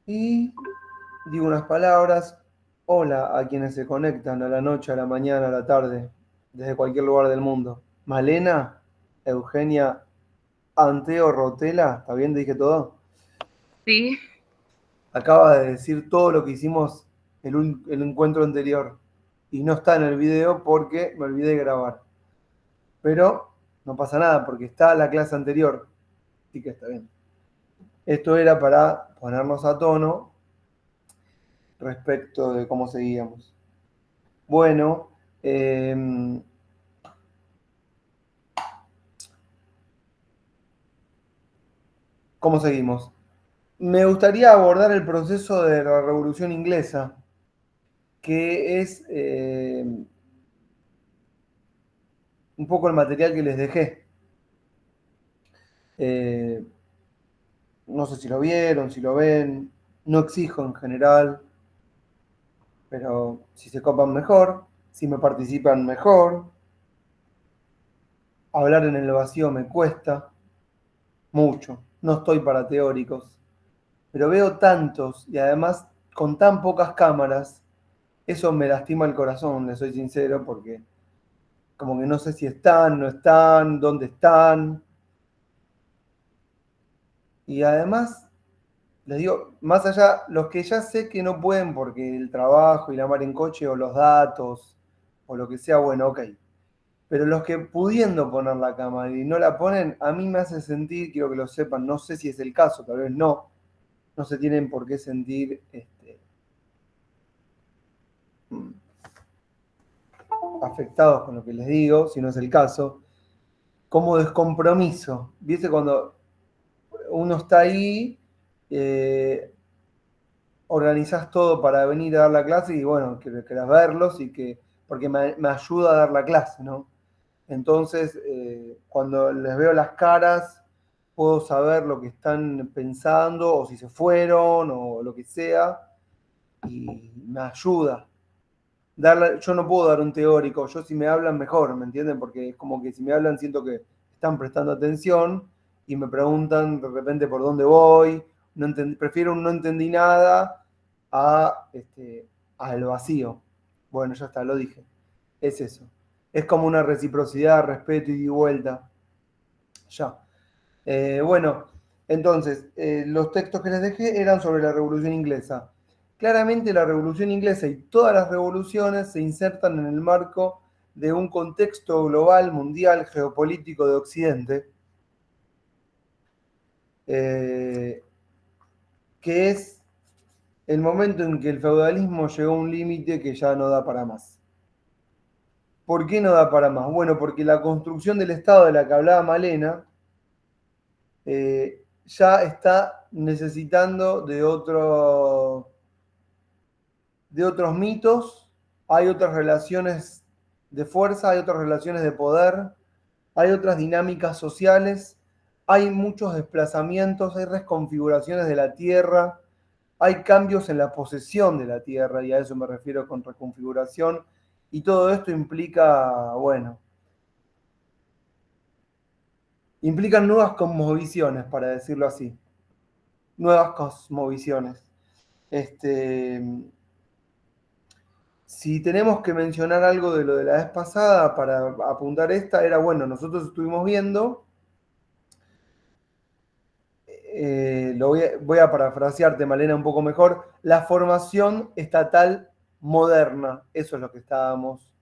y digo unas palabras. Hola a quienes se conectan a la noche, a la mañana, a la tarde, desde cualquier lugar del mundo. Malena, Eugenia, Anteo, Rotela, ¿está bien? ¿Dije todo? Sí, Acaba de decir todo lo que hicimos el encuentro anterior. Y no está en el video porque me olvidé de grabar. Pero no pasa nada porque está la clase anterior. Así que está bien. Esto era para ponernos a tono respecto de cómo seguíamos. Bueno, eh, ¿cómo seguimos? Me gustaría abordar el proceso de la Revolución Inglesa, que es un poco el material que les dejé. Eh, no sé si lo vieron, si lo ven, no exijo en general, pero si se copan mejor, si me participan mejor, hablar en el vacío me cuesta mucho, no estoy para teóricos, pero veo tantos y además con tan pocas cámaras, eso me lastima el corazón, le soy sincero, porque como que no sé si están, no están, dónde están, y además, les digo, más allá, los que ya sé que no pueden porque el trabajo y la mar en coche o los datos o lo que sea, bueno, ok. Pero los que pudiendo poner la cámara y no la ponen, a mí me hace sentir, quiero que lo sepan, no sé si es el caso, tal vez no, no se tienen por qué sentir afectados con lo que les digo, si no es el caso, como descompromiso. ¿Viste cuando uno está ahí, eh, organizás todo para venir a dar la clase y bueno, que querés verlos y que, porque me ayuda a dar la clase, ¿no? Entonces, cuando les veo las caras, puedo saber lo que están pensando o si se fueron o lo que sea y me ayuda. Yo no puedo dar un teórico, yo si me hablan mejor, ¿me entienden? Porque es como que si me hablan siento que están prestando atención y me preguntan de repente por dónde voy, prefiero un no entendí nada al vacío. Bueno, ya está, lo dije. Es eso. Es como una reciprocidad, respeto y vuelta. Ya. Bueno, entonces, los textos que les dejé eran sobre la Revolución Inglesa. Claramente la Revolución Inglesa y todas las revoluciones se insertan en el marco de un contexto global, mundial, geopolítico de Occidente, eh, que es el momento en que el feudalismo llegó a un límite que ya no da para más. ¿Por qué no da para más? Bueno, porque la construcción del Estado de la que hablaba Malena ya está necesitando de otros mitos, hay otras relaciones de fuerza, hay otras relaciones de poder, hay otras dinámicas sociales, hay muchos desplazamientos, hay reconfiguraciones de la tierra, hay cambios en la posesión de la tierra, y a eso me refiero con reconfiguración, y todo esto implica, bueno, implican nuevas cosmovisiones, para decirlo así, nuevas cosmovisiones. Este, Si tenemos que mencionar algo de lo de la vez pasada para apuntar esta, era bueno, nosotros estuvimos viendo, voy a parafrasearte, Malena, un poco mejor, la formación estatal moderna, eso es lo que estábamos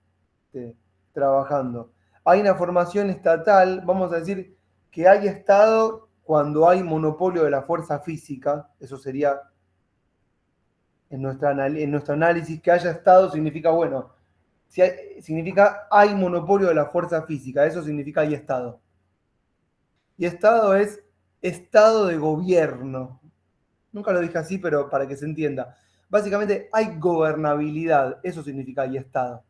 este, trabajando. Hay una formación estatal, vamos a decir que hay Estado cuando hay monopolio de la fuerza física, eso sería en nuestro análisis, que haya Estado significa, bueno, significa hay monopolio de la fuerza física, eso significa hay Estado. Y Estado es estado de gobierno. Nunca lo dije así, pero para que se entienda. Básicamente hay gobernabilidad, eso significa hay Estado.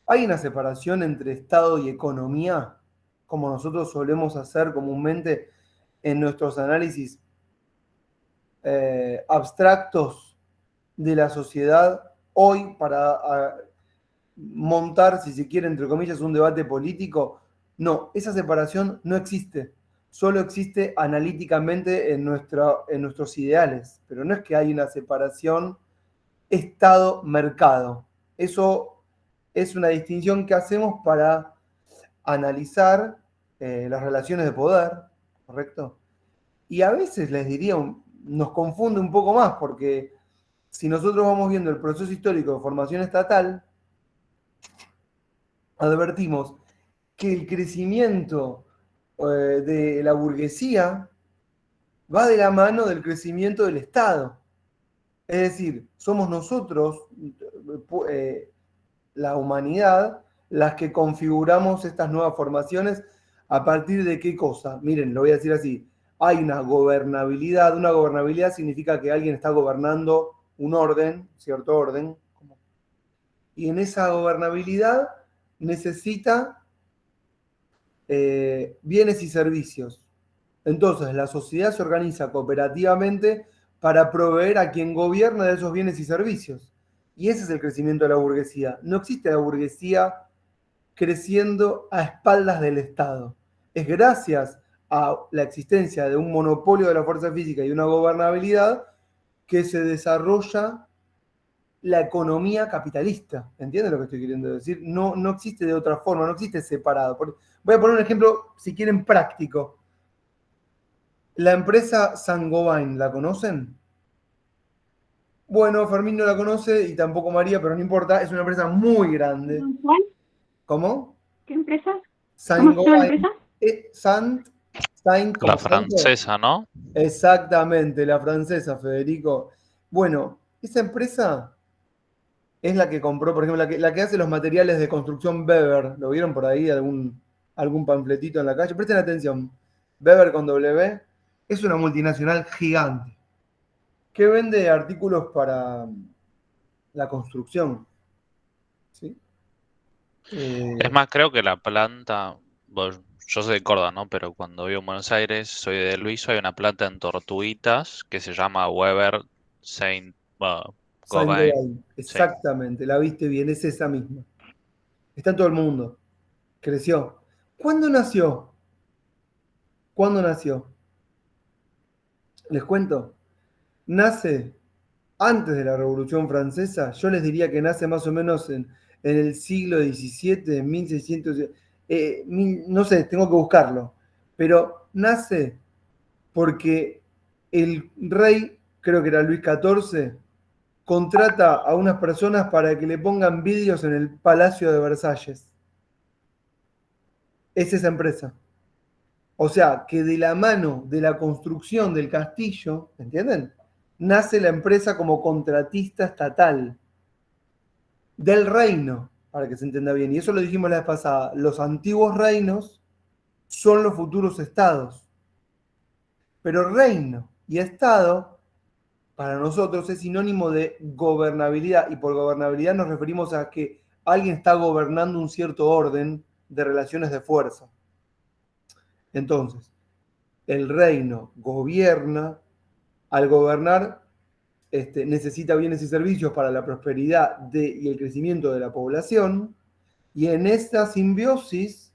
Hay una separación entre Estado y economía, como nosotros solemos hacer comúnmente en nuestros análisis abstractos de la sociedad hoy para montar, si se quiere, entre comillas, un debate político. No, esa separación no existe, solo existe analíticamente en nuestros ideales, pero no es que hay una separación Estado-mercado. Eso es una distinción que hacemos para analizar las relaciones de poder, ¿correcto? Y a veces les diría, nos confunde un poco más, porque si nosotros vamos viendo el proceso histórico de formación estatal, advertimos que el crecimiento de la burguesía va de la mano del crecimiento del Estado. Es decir, somos nosotros, la humanidad, las que configuramos estas nuevas formaciones a partir de qué cosa. Miren, lo voy a decir así. Hay una gobernabilidad. Una gobernabilidad significa que alguien está gobernando un orden, cierto orden, y en esa gobernabilidad necesita bienes y servicios. Entonces, la sociedad se organiza cooperativamente para proveer a quien gobierna de esos bienes y servicios. Y ese es el crecimiento de la burguesía. No existe la burguesía creciendo a espaldas del Estado. Es gracias a la existencia de un monopolio de la fuerza física y una gobernabilidad que se desarrolla la economía capitalista. ¿Entienden lo que estoy queriendo decir? No, no existe de otra forma, no existe separado. Voy a poner un ejemplo, si quieren, práctico. La empresa Saint-Gobain, ¿la conocen? Bueno, Fermín no la conoce y tampoco María, pero no importa, es una empresa muy grande. ¿Cuál? ¿Cómo? ¿Qué empresa? ¿Cómo se llama la Saint-Gobain. empresa? Saint La como santo. francesa, ¿no? Exactamente, la francesa, Federico. Bueno, esa empresa es la que compró, por ejemplo, la que hace los materiales de construcción Weber. ¿Lo vieron por ahí? Algún panfletito en la calle. Presten atención. Weber con W es una multinacional gigante que vende artículos para la construcción. ¿Sí? Es más, creo que la planta, bueno, yo soy de Córdoba, ¿no? Pero cuando vivo en Buenos Aires, soy de Luiso, hay una planta en Tortuguitas que se llama Weber Saint Gobain. Saint-Gobain, Sí. exactamente, la viste bien, es esa misma. Está en todo el mundo. Creció. ¿Cuándo nació? ¿Cuándo nació? Les cuento. Nace antes de la Revolución Francesa. Yo les diría que nace más o menos en el siglo XVII, en 1600. No sé, tengo que buscarlo. Pero nace porque el rey, creo que era Luis XIV, contrata a unas personas para que le pongan vidrios en el Palacio de Versalles. Es esa empresa. O sea, que de la mano de la construcción del castillo, ¿entienden? Nace la empresa como contratista estatal del reino, para que se entienda bien. Y eso lo dijimos la vez pasada. Los antiguos reinos son los futuros estados. Pero reino y estado, para nosotros, es sinónimo de gobernabilidad. Y por gobernabilidad nos referimos a que alguien está gobernando un cierto orden de relaciones de fuerza. Entonces, el reino gobierna, al gobernar necesita bienes y servicios para la prosperidad y el crecimiento de la población, y en esta simbiosis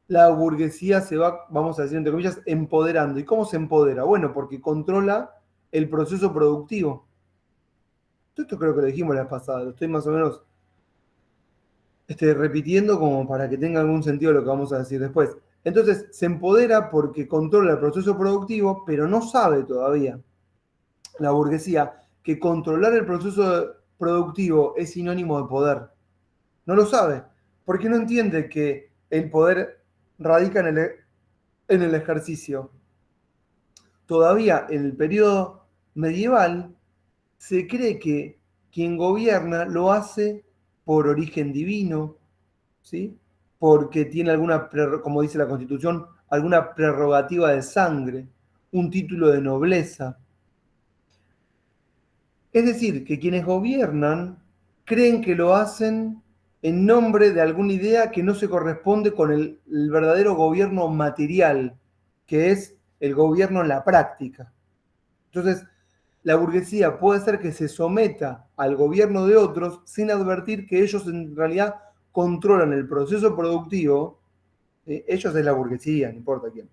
la burguesía se va, vamos a decir entre comillas, empoderando. ¿Y cómo se empodera? Bueno, porque controla el proceso productivo. Esto creo que lo dijimos la vez pasada, lo estoy más o menos repitiendo como para que tenga algún sentido lo que vamos a decir después. Entonces, se empodera porque controla el proceso productivo, pero no sabe todavía la burguesía que controlar el proceso productivo es sinónimo de poder. No lo sabe, porque no entiende que el poder radica en el ejercicio. Todavía en el periodo medieval se cree que quien gobierna lo hace por origen divino, ¿sí? Porque tiene alguna, como dice la Constitución, alguna prerrogativa de sangre, un título de nobleza. Es decir, que quienes gobiernan creen que lo hacen en nombre de alguna idea que no se corresponde con el verdadero gobierno material, que es el gobierno en la práctica. Entonces, la burguesía puede ser que se someta al gobierno de otros sin advertir que ellos en realidad controlan el proceso productivo. Ellos es la burguesía, no importa quién.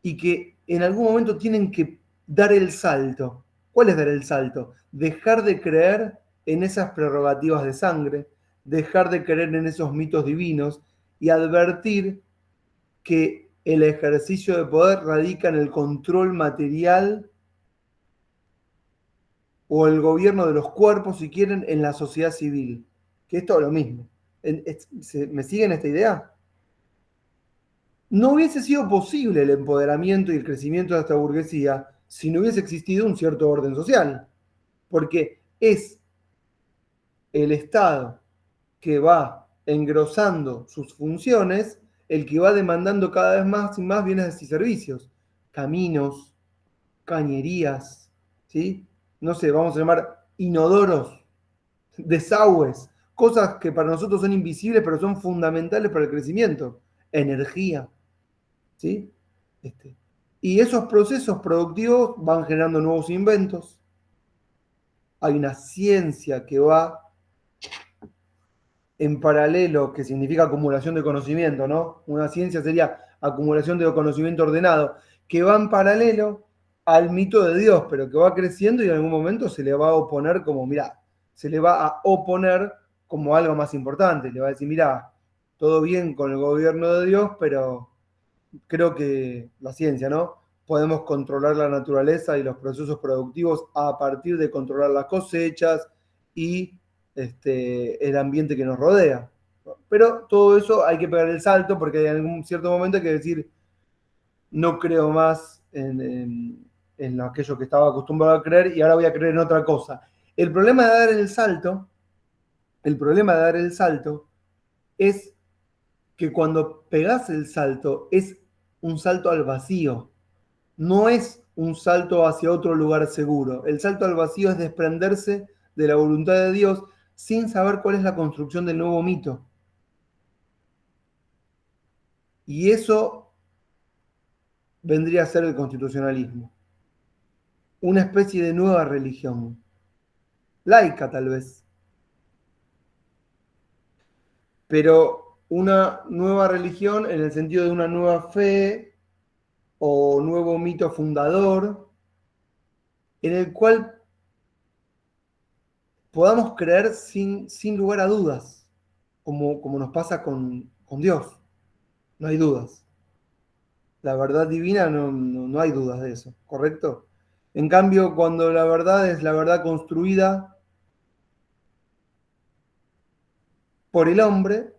y que en algún momento tienen que dar el salto. ¿Cuál es dar el salto? Dejar de creer en esas prerrogativas de sangre, dejar de creer en esos mitos divinos y advertir que el ejercicio de poder radica en el control material o el gobierno de los cuerpos, si quieren, en la sociedad civil. Que es todo lo mismo. ¿Me siguen esta idea? No hubiese sido posible el empoderamiento y el crecimiento de esta burguesía si no hubiese existido un cierto orden social, porque es el Estado que va engrosando sus funciones, el que va demandando cada vez más y más bienes y servicios, caminos, cañerías, ¿sí? No sé, vamos a llamar inodoros, desagües, cosas que para nosotros son invisibles pero son fundamentales para el crecimiento, energía, ¿sí? Y esos procesos productivos van generando nuevos inventos. Hay una ciencia que va en paralelo, que significa acumulación de conocimiento, ¿no? Una ciencia sería acumulación de conocimiento ordenado, que va en paralelo al mito de Dios, pero que va creciendo y en algún momento se le va a oponer como, mirá, se le va a oponer como algo más importante. Le va a decir, mirá, todo bien con el gobierno de Dios, pero creo que la ciencia, ¿no? Podemos controlar la naturaleza y los procesos productivos a partir de controlar las cosechas y el ambiente que nos rodea. Pero todo eso hay que pegar el salto porque hay algún cierto momento hay que decir, no creo más en aquello que estaba acostumbrado a creer y ahora voy a creer en otra cosa. El problema de dar el salto, es que cuando pegas el salto es un salto al vacío, no es un salto hacia otro lugar seguro. El salto al vacío es desprenderse de la voluntad de Dios sin saber cuál es la construcción del nuevo mito. Y eso vendría a ser el constitucionalismo. Una especie de nueva religión. Laica tal vez. Pero una nueva religión en el sentido de una nueva fe o nuevo mito fundador en el cual podamos creer sin lugar a dudas, como nos pasa con Dios. No hay dudas. La verdad divina no hay dudas de eso, ¿correcto? En cambio, cuando la verdad es la verdad construida por el hombre,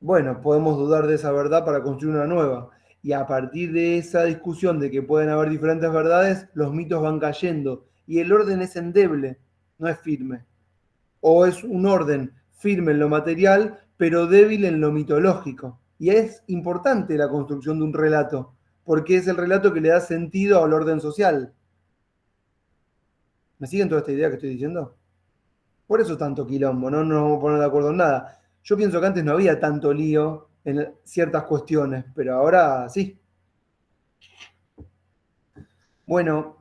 bueno, podemos dudar de esa verdad para construir una nueva. Y a partir de esa discusión de que pueden haber diferentes verdades, los mitos van cayendo. Y el orden es endeble, no es firme. O es un orden firme en lo material, pero débil en lo mitológico. Y es importante la construcción de un relato, porque es el relato que le da sentido al orden social. ¿Me siguen toda esta idea que estoy diciendo? Por eso tanto quilombo, no nos vamos a poner de acuerdo en nada. Yo pienso que antes no había tanto lío en ciertas cuestiones, pero ahora sí. Bueno,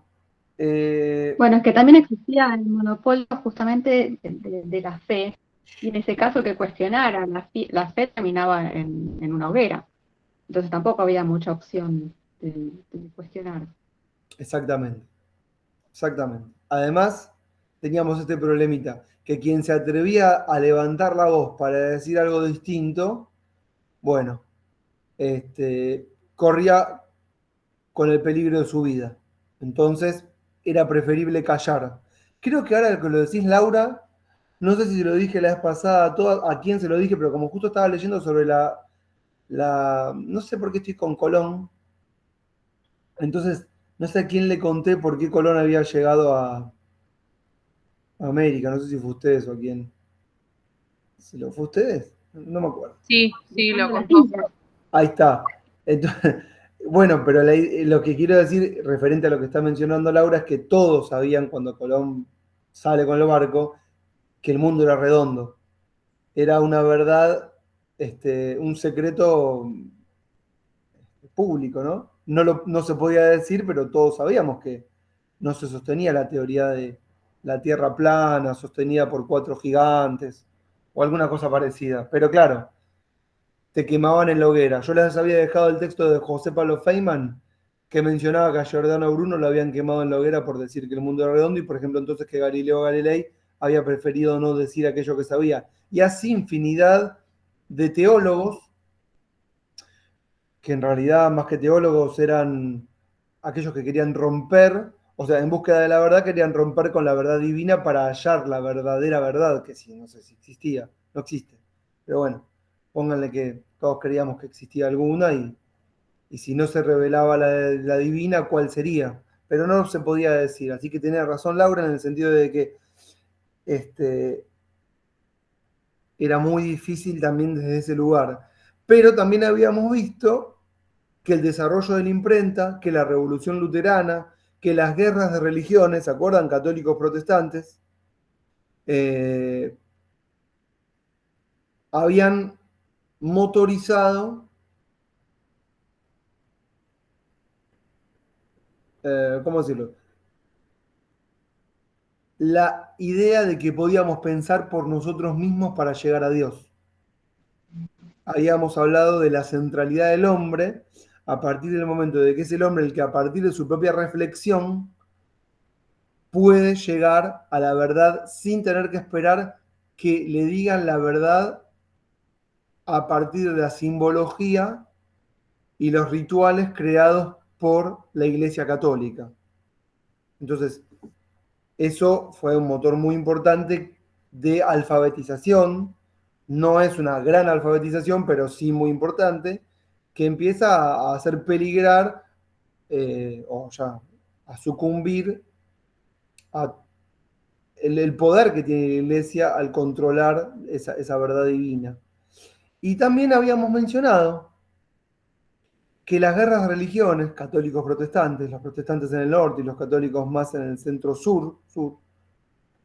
Bueno, es que también existía el monopolio justamente de la fe, y en ese caso que cuestionaran la fe terminaba en una hoguera. Entonces tampoco había mucha opción de cuestionar. exactamente, exactamente. Además, teníamos este problemita, que quien se atrevía a levantar la voz para decir algo distinto, bueno, corría con el peligro de su vida. Entonces, era preferible callar. Creo que ahora que lo decís, Laura, no sé si lo dije la vez pasada a quién se lo dije, pero como justo estaba leyendo sobre no sé por qué estoy con Colón, entonces no sé a quién le conté por qué Colón había llegado a América, no sé si fue ustedes o a quién. ¿Si lo fue ustedes? No me acuerdo. Sí, lo Las contó. villas. Ahí está. Entonces, bueno, pero lo que quiero decir referente a lo que está mencionando Laura es que todos sabían cuando Colón sale con el barco que el mundo era redondo. Era una verdad, un secreto público, ¿no? No se podía decir, pero todos sabíamos que no se sostenía la teoría de la Tierra plana, sostenida por cuatro gigantes, o alguna cosa parecida. Pero claro, te quemaban en la hoguera. Yo les había dejado el texto de José Pablo Feynman, que mencionaba que a Giordano Bruno lo habían quemado en la hoguera por decir que el mundo era redondo, y por ejemplo entonces que Galileo Galilei había preferido no decir aquello que sabía. Y así infinidad de teólogos, que en realidad más que teólogos eran aquellos que querían romper, o sea, en búsqueda de la verdad querían romper con la verdad divina para hallar la verdadera verdad, que sí, no sé si existía, no existe. Pero bueno, pónganle que todos creíamos que existía alguna, y si no se revelaba la divina, ¿cuál sería? Pero no se podía decir. Así que tenía razón Laura en el sentido de que era muy difícil también desde ese lugar. Pero también habíamos visto que el desarrollo de la imprenta, que la revolución luterana, que las guerras de religiones, ¿se acuerdan? Católicos protestantes, habían motorizado, ¿cómo decirlo? La idea de que podíamos pensar por nosotros mismos para llegar a Dios. Habíamos hablado de la centralidad del hombre a partir del momento de que es el hombre el que a partir de su propia reflexión puede llegar a la verdad sin tener que esperar que le digan la verdad a partir de la simbología y los rituales creados por la Iglesia Católica. Entonces, eso fue un motor muy importante de alfabetización. No es una gran alfabetización, pero sí muy importante, que empieza a hacer peligrar o ya a sucumbir a el poder que tiene la Iglesia al controlar esa verdad divina. Y también habíamos mencionado que las guerras de religiones, católicos protestantes, los protestantes en el norte y los católicos más en el centro-sur,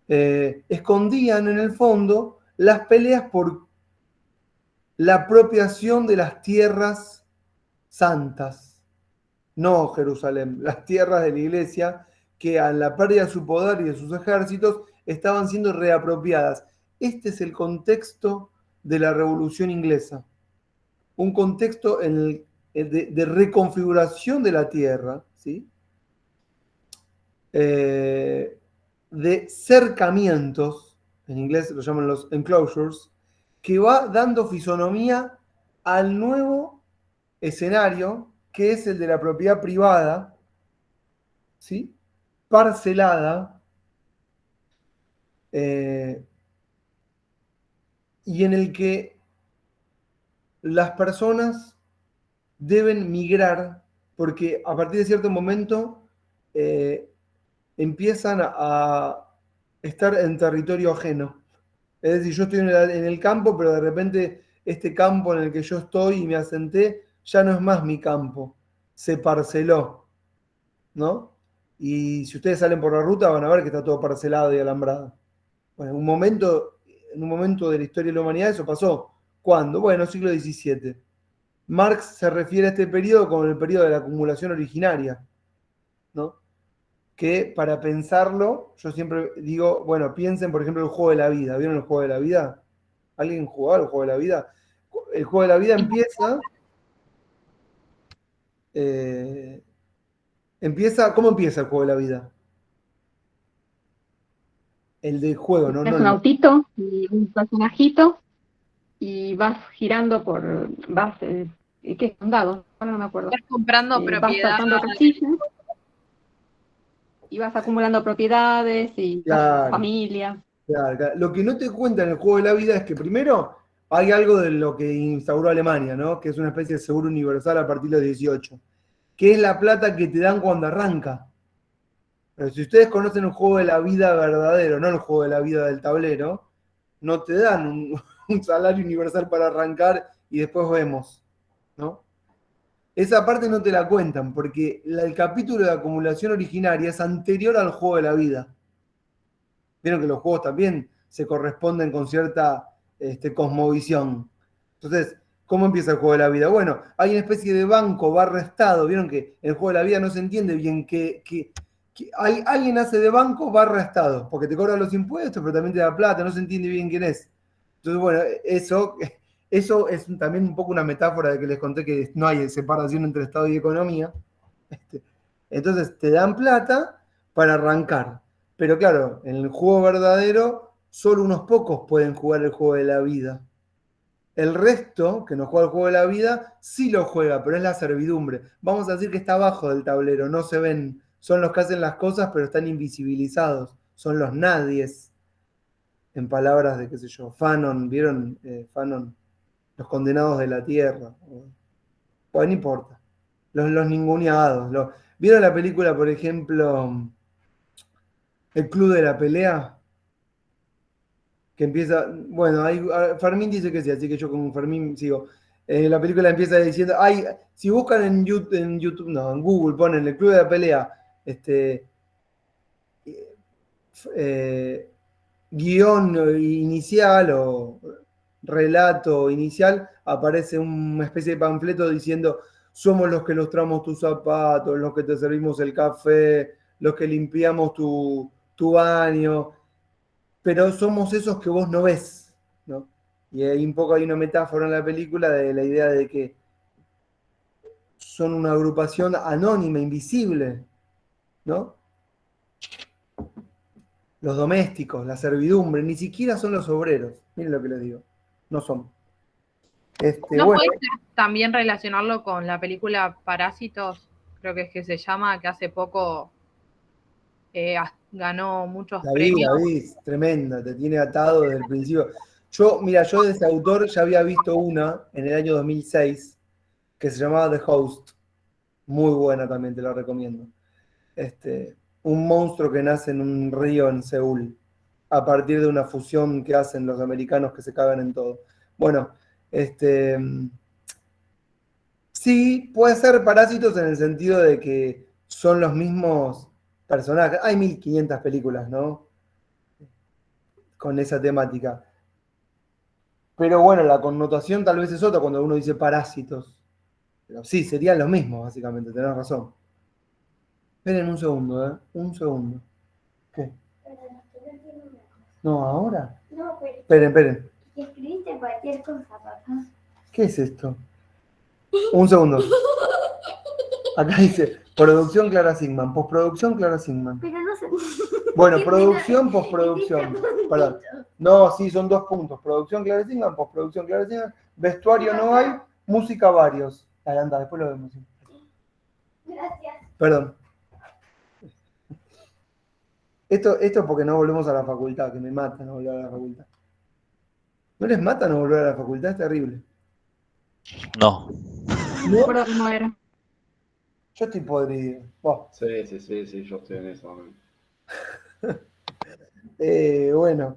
escondían en el fondo las peleas por la apropiación de las tierras santas, no Jerusalén, las tierras de la Iglesia, que a la pérdida de su poder y de sus ejércitos estaban siendo reapropiadas. Este es el contexto de la Revolución Inglesa, un contexto de reconfiguración de la tierra, ¿sí? De cercamientos, en inglés lo llaman los enclosures, que va dando fisonomía al nuevo escenario, que es el de la propiedad privada, ¿sí? Parcelada, y en el que las personas deben migrar, porque a partir de cierto momento empiezan a estar en territorio ajeno. Es decir, yo estoy en el campo, pero de repente este campo en el que yo estoy y me asenté ya no es más mi campo, se parceló, ¿no? Y si ustedes salen por la ruta van a ver que está todo parcelado y alambrado. Bueno, en un momento de la historia de la humanidad eso pasó. ¿Cuándo? Bueno, siglo XVII. Marx se refiere a este periodo como el periodo de la acumulación originaria, ¿no? Que para pensarlo, yo siempre digo, bueno, piensen por ejemplo el juego de la vida. ¿Vieron el juego de la vida? ¿Alguien jugó al juego de la vida? El juego de la vida ¿cómo empieza el juego de la vida? El del juego, ¿no? Es un autito y un personajito y vas girando ¿qué es? Un dado, ahora no me acuerdo. Vas comprando propiedades. Vas sacando casillas y vas acumulando propiedades y familias. Claro. Lo que no te cuenta en el juego de la vida es que primero hay algo de lo que instauró Alemania, ¿no? Que es una especie de seguro universal a partir de los 18, que es la plata que te dan cuando arranca. Pero si ustedes conocen un juego de la vida verdadero, no el juego de la vida del tablero, no te dan un salario universal para arrancar y después vemos, ¿no? Esa parte no te la cuentan, porque el capítulo de acumulación originaria es anterior al juego de la vida. Vieron que los juegos también se corresponden con cierta cosmovisión. Entonces, ¿cómo empieza el juego de la vida? Bueno, hay una especie de banco barra estado. Vieron que en el juego de la vida no se entiende bien que alguien hace de banco barra estado, porque te cobran los impuestos, pero también te da plata, no se entiende bien quién es. Entonces, bueno, eso Eso es también un poco una metáfora de que les conté que no hay separación entre Estado y economía. Entonces te dan plata para arrancar. Pero claro, en el juego verdadero, solo unos pocos pueden jugar el juego de la vida. El resto, que no juega el juego de la vida, sí lo juega, pero es la servidumbre. Vamos a decir que está abajo del tablero, no se ven. Son los que hacen las cosas, pero están invisibilizados. Son los nadies. En palabras de, qué sé yo, Fanon, ¿vieron? Fanon, los condenados de la tierra. Pues no importa. Los ninguneados. ¿Vieron la película, por ejemplo, El Club de la Pelea? Que empieza, bueno, Fermín dice que sí, así que yo con Fermín sigo. La película empieza diciendo, si buscan en YouTube, no, en Google ponen El Club de la Pelea, guión inicial o relato inicial, aparece una especie de panfleto diciendo, somos los que lustramos tus zapatos, los que te servimos el café, los que limpiamos tu baño, pero somos esos que vos no ves, ¿no? Y ahí un poco hay una metáfora en la película de la idea de que son una agrupación anónima, invisible, ¿no? Los domésticos, la servidumbre, ni siquiera son los obreros. Miren lo que les digo. No son. ¿No bueno, puedes también relacionarlo con la película Parásitos? Creo que es que se llama, que hace poco ganó muchos premios. La vi, es tremenda, te tiene atado desde el principio. Yo de ese autor ya había visto una en el año 2006 que se llamaba The Host. Muy buena también, te la recomiendo. Un monstruo que nace en un río en Seúl, a partir de una fusión que hacen los americanos que se cagan en todo. Bueno, sí, puede ser Parásitos en el sentido de que son los mismos personajes. Hay 1500 películas, ¿no? Con esa temática. Pero bueno, la connotación tal vez es otra cuando uno dice parásitos. Pero sí, serían los mismos, básicamente, tenés razón. Esperen un segundo, ¿eh? Un segundo. ¿Qué? No, ¿ahora? No, pero... Esperen. Escribiste cualquier cosa, papá. ¿Qué es esto? Un segundo. Acá dice, producción Clara Sigman, postproducción Clara Sigman. Pero no sé. Bueno, producción, postproducción. Perdón. No, sí, son 2 puntos. Producción Clara Sigman, postproducción Clara Sigman. Vestuario no hay, música varios. Anda, después lo vemos. Gracias. Perdón. Esto es porque no volvemos a la facultad, que me mata no volver a la facultad. ¿No les mata no volver a la facultad? Es terrible. No. No, no era. Yo estoy podrido. Sí, yo estoy en eso. Bueno.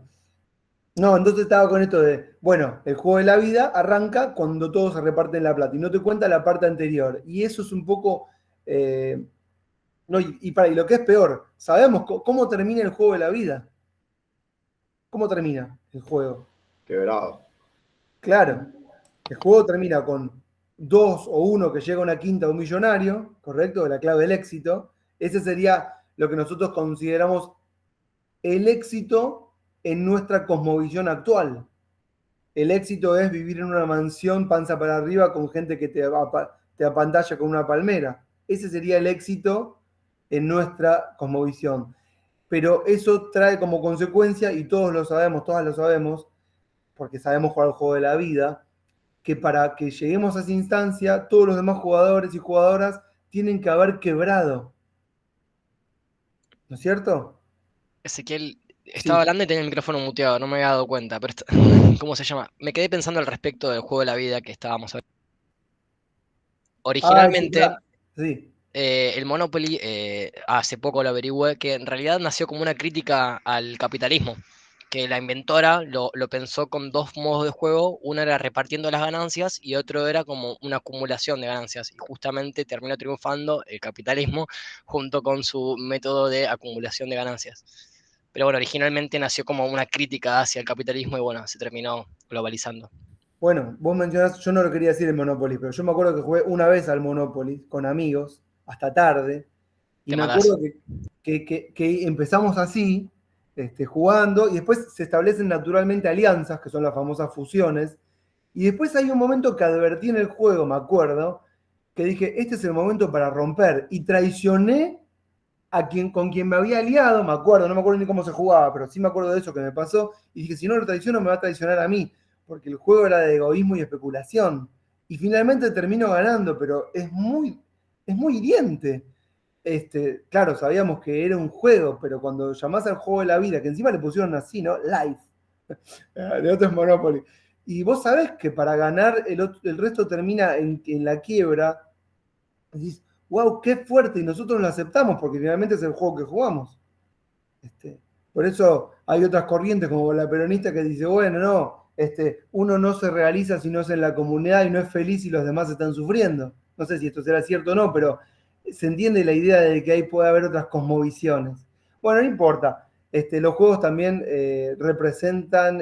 No, entonces estaba con esto de, bueno, el juego de la vida arranca cuando todos se reparten la plata y no te cuenta la parte anterior. Y eso es un poco... no, y lo que es peor, ¿sabemos cómo termina el juego de la vida? ¿Cómo termina el juego? Quebrado. Claro, el juego termina con 2 o 1 que llega a una quinta de un millonario, ¿correcto? La clave del éxito. Ese sería lo que nosotros consideramos el éxito en nuestra cosmovisión actual. El éxito es vivir en una mansión panza para arriba con gente que te apantalla con una palmera. Ese sería el éxito en nuestra cosmovisión. Pero eso trae como consecuencia, y todos lo sabemos, todas lo sabemos, porque sabemos jugar el juego de la vida, que para que lleguemos a esa instancia, todos los demás jugadores y jugadoras tienen que haber quebrado. ¿No es cierto? Ezequiel, estaba hablando y tenía el micrófono muteado, no me había dado cuenta, pero ¿cómo se llama? Me quedé pensando al respecto del juego de la vida que estábamos hablando. Originalmente, sí. El Monopoly, hace poco lo averigüé, que en realidad nació como una crítica al capitalismo, que la inventora lo pensó con 2 modos de juego, uno era repartiendo las ganancias y otro era como una acumulación de ganancias, y justamente terminó triunfando el capitalismo junto con su método de acumulación de ganancias. Pero bueno, originalmente nació como una crítica hacia el capitalismo y bueno, se terminó globalizando. Bueno, vos mencionás, yo no lo quería decir el Monopoly, pero yo me acuerdo que jugué una vez al Monopoly con amigos, hasta tarde, y me acuerdo que empezamos así, jugando, y después se establecen naturalmente alianzas, que son las famosas fusiones, Y después hay un momento que advertí en el juego, me acuerdo, que dije, este es el momento para romper. Y traicioné con quien me había aliado, me acuerdo, no me acuerdo ni cómo se jugaba, pero sí me acuerdo de eso que me pasó. Y dije, si no lo traiciono, me va a traicionar a mí. Porque el juego era de egoísmo y especulación. Y finalmente termino ganando, pero es muy hiriente. Claro, sabíamos que era un juego, pero cuando llamás al juego de la vida, que encima le pusieron así, ¿no? Life. De otros Monopoly. Y vos sabés que para ganar el resto termina en la quiebra. Decís, wow, qué fuerte, y nosotros lo aceptamos porque finalmente es el juego que jugamos. Por eso hay otras corrientes como la peronista que dice, bueno, no, uno no se realiza si no es en la comunidad y no es feliz y los demás están sufriendo. No sé si esto será cierto o no, pero se entiende la idea de que ahí puede haber otras cosmovisiones. Bueno, no importa. Los juegos también representan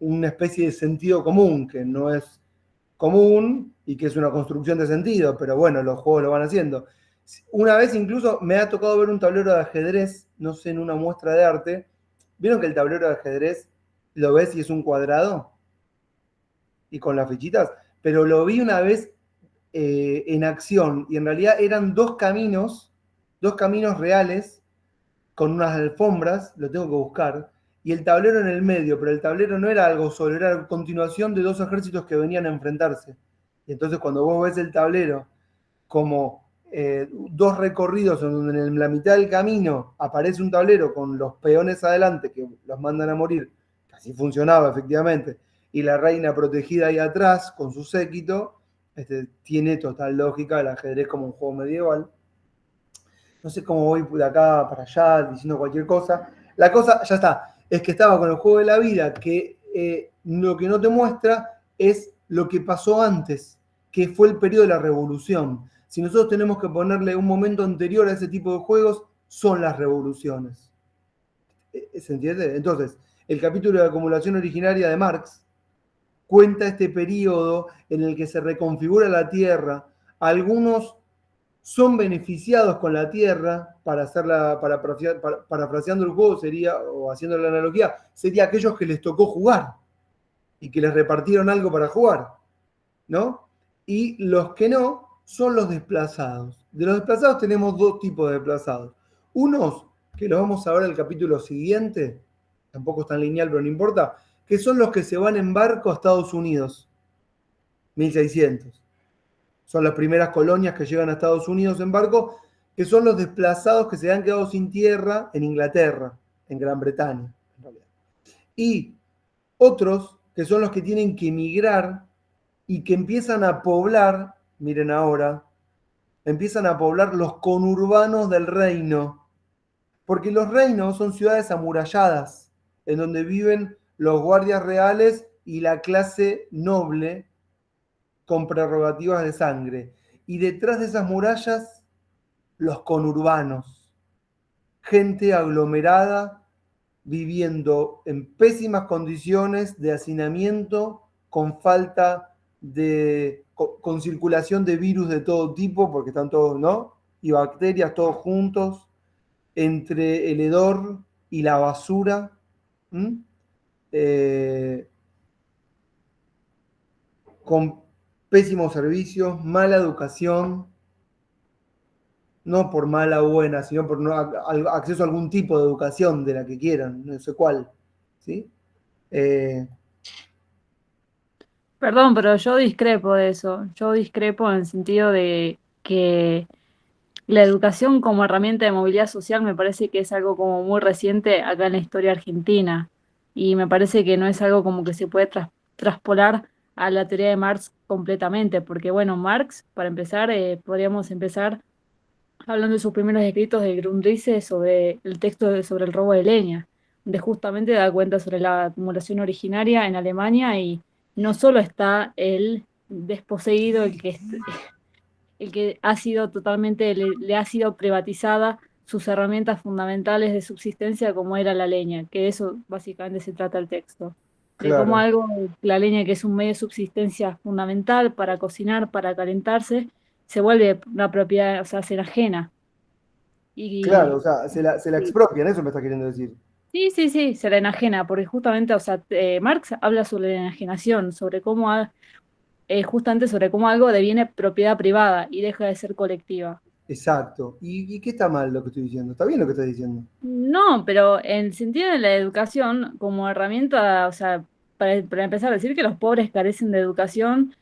una especie de sentido común, que no es común y que es una construcción de sentido, pero bueno, los juegos lo van haciendo. Una vez incluso me ha tocado ver un tablero de ajedrez, no sé, en una muestra de arte. ¿Vieron que el tablero de ajedrez lo ves y es un cuadrado? Y con las fichitas. Pero lo vi una vez en acción y en realidad eran dos caminos reales con unas alfombras, lo tengo que buscar, y el tablero en el medio, pero el tablero no era algo solo, era la continuación de dos ejércitos que venían a enfrentarse. Y entonces cuando vos ves el tablero como dos recorridos en donde en la mitad del camino aparece un tablero con los peones adelante que los mandan a morir, que así funcionaba efectivamente, y la reina protegida ahí atrás con su séquito, tiene total lógica el ajedrez como un juego medieval. No sé cómo voy de acá para allá diciendo cualquier cosa. La cosa, ya está, es que estaba con el juego de la vida, que lo que no te muestra es lo que pasó antes, que fue el periodo de la revolución. Si nosotros tenemos que ponerle un momento anterior a ese tipo de juegos, son las revoluciones. ¿Se entiende? Entonces, el capítulo de acumulación originaria de Marx cuenta este periodo en el que se reconfigura la Tierra. Algunos son beneficiados con la Tierra, parafraseando el juego sería, o haciendo la analogía, sería aquellos que les tocó jugar y que les repartieron algo para jugar, ¿no? Y los que no son los desplazados. De los desplazados tenemos dos tipos de desplazados. Unos, que los vamos a ver en el capítulo siguiente, tampoco es tan lineal, pero no importa, que son los que se van en barco a Estados Unidos, 1600. Son las primeras colonias que llegan a Estados Unidos en barco, que son los desplazados que se han quedado sin tierra en Inglaterra, en Gran Bretaña, en realidad. Y otros, que son los que tienen que emigrar y que empiezan a poblar, miren ahora, empiezan a poblar los conurbanos del reino, porque los reinos son ciudades amuralladas, en donde viven los guardias reales y la clase noble con prerrogativas de sangre. Y detrás de esas murallas, los conurbanos. Gente aglomerada, viviendo en pésimas condiciones de hacinamiento, con falta de... con circulación de virus de todo tipo, porque están todos, ¿no? Y bacterias todos juntos, entre el hedor y la basura. Con pésimos servicios, mala educación, no por mala o buena, sino por no acceso a algún tipo de educación de la que quieran, no sé cuál. ¿Sí? Perdón, pero yo discrepo de eso. Yo discrepo en el sentido de que la educación como herramienta de movilidad social me parece que es algo como muy reciente acá en la historia argentina. Y me parece que no es algo como que se puede traspolar a la teoría de Marx completamente. Porque bueno, Marx, para empezar, podríamos empezar hablando de sus primeros escritos de Grundrisse sobre el texto sobre el robo de leña, donde justamente da cuenta sobre la acumulación originaria en Alemania y no solo está el desposeído, el que ha sido totalmente, le ha sido privatizada sus herramientas fundamentales de subsistencia como era la leña, que de eso básicamente se trata el texto. De cómo algo, la leña que es un medio de subsistencia fundamental para cocinar, para calentarse, se vuelve una propiedad, o sea, se la ajena. Claro, o sea, se la expropian, eso me está queriendo decir. Sí, se la enajena, porque justamente, o sea, Marx habla sobre la enajenación, sobre cómo, justamente sobre cómo algo deviene propiedad privada y deja de ser colectiva. Exacto. ¿Y qué está mal lo que estoy diciendo? ¿Está bien lo que estás diciendo? No, pero en el sentido de la educación como herramienta, o sea, para empezar a decir que los pobres carecen de educación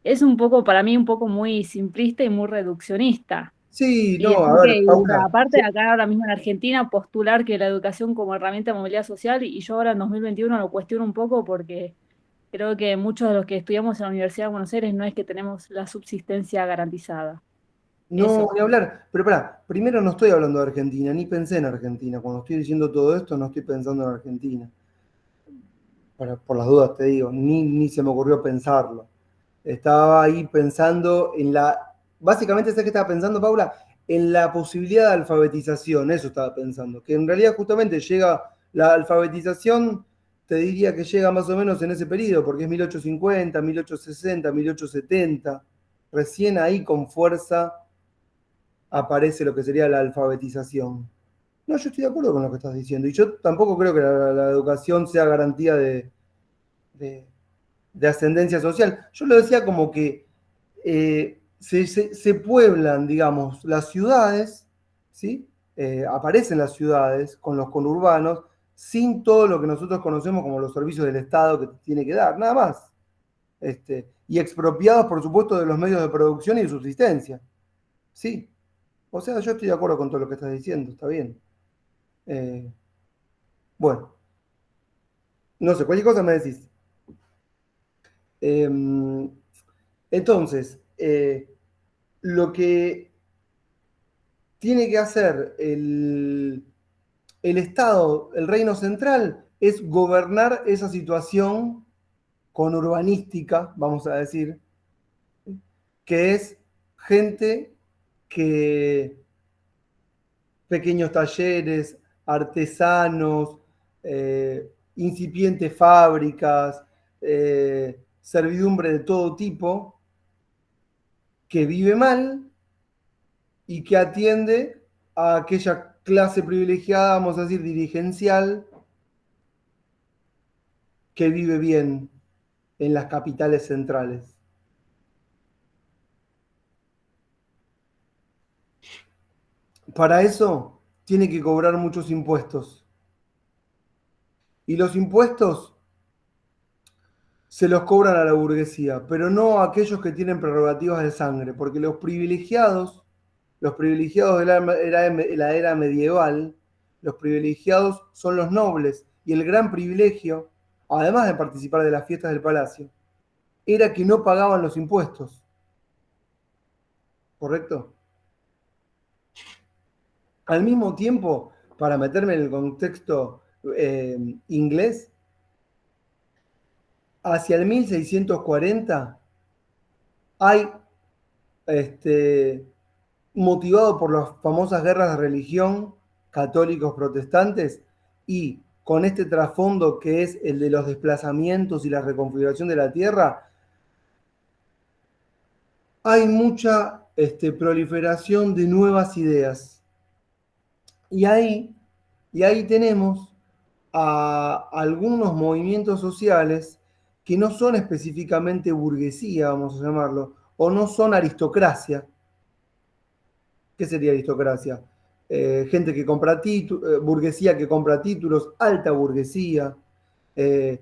es un poco, para mí, un poco muy simplista y muy reduccionista. Sí, Y no, decir a que, ver, Paula. aparte, acá ahora mismo en Argentina, postular que la educación como herramienta de movilidad social, y yo ahora en 2021 lo cuestiono un poco porque creo que muchos de los que estudiamos en la Universidad de Buenos Aires no es que tenemos la subsistencia garantizada. No, Eso. ni hablar. Pero pará, primero no estoy hablando de Argentina, ni pensé en Argentina. Cuando estoy diciendo todo esto, no estoy pensando en Argentina. Por las dudas te digo, ni se me ocurrió pensarlo. Estaba ahí pensando en la. Básicamente, ¿sabes qué estaba pensando, Paula? En la posibilidad de alfabetización, eso estaba pensando. Que en realidad, justamente, llega la alfabetización, te diría que llega más o menos en ese periodo, porque es 1850, 1860, 1870. Recién ahí con fuerza aparece lo que sería la alfabetización. No, yo estoy de acuerdo con lo que estás diciendo. Y yo tampoco creo que la educación sea garantía de- de ascendencia social. Yo lo decía como que se pueblan, digamos, las ciudades, ¿sí? Aparecen las ciudades con los conurbanos sin todo lo que nosotros conocemos como los servicios del Estado que tiene que dar, nada más. Y expropiados, por supuesto, de los medios de producción y de subsistencia. Sí. O sea, yo estoy de acuerdo con todo lo que estás diciendo, está bien. Eh, bueno, no sé, cualquier cosa me decís. Eh, entonces, lo que tiene que hacer el Estado, el reino central, es gobernar esa situación conurbanística, vamos a decir, que es gente que pequeños talleres, artesanos, incipientes fábricas, servidumbre de todo tipo, que vive mal y que atiende a aquella clase privilegiada, vamos a decir, dirigencial, que vive bien en las capitales centrales. Para eso tiene que cobrar muchos impuestos. Y los impuestos se los cobran a la burguesía, pero no a aquellos que tienen prerrogativas de sangre, porque los privilegiados de la era medieval, los privilegiados son los nobles, y el gran privilegio, además de participar de las fiestas del palacio, era que no pagaban los impuestos, ¿correcto? Al mismo tiempo, para meterme en el contexto inglés, hacia el 1640 hay, motivado por las famosas guerras de religión, católicos protestantes, y con este trasfondo que es el de los desplazamientos y la reconfiguración de la tierra, hay mucha proliferación de nuevas ideas. Y ahí, y ahí tenemos a algunos movimientos sociales que no son específicamente burguesía, vamos a llamarlo, o no son aristocracia. ¿Qué sería aristocracia? Gente que compra títulos, burguesía que compra títulos, alta burguesía, eh,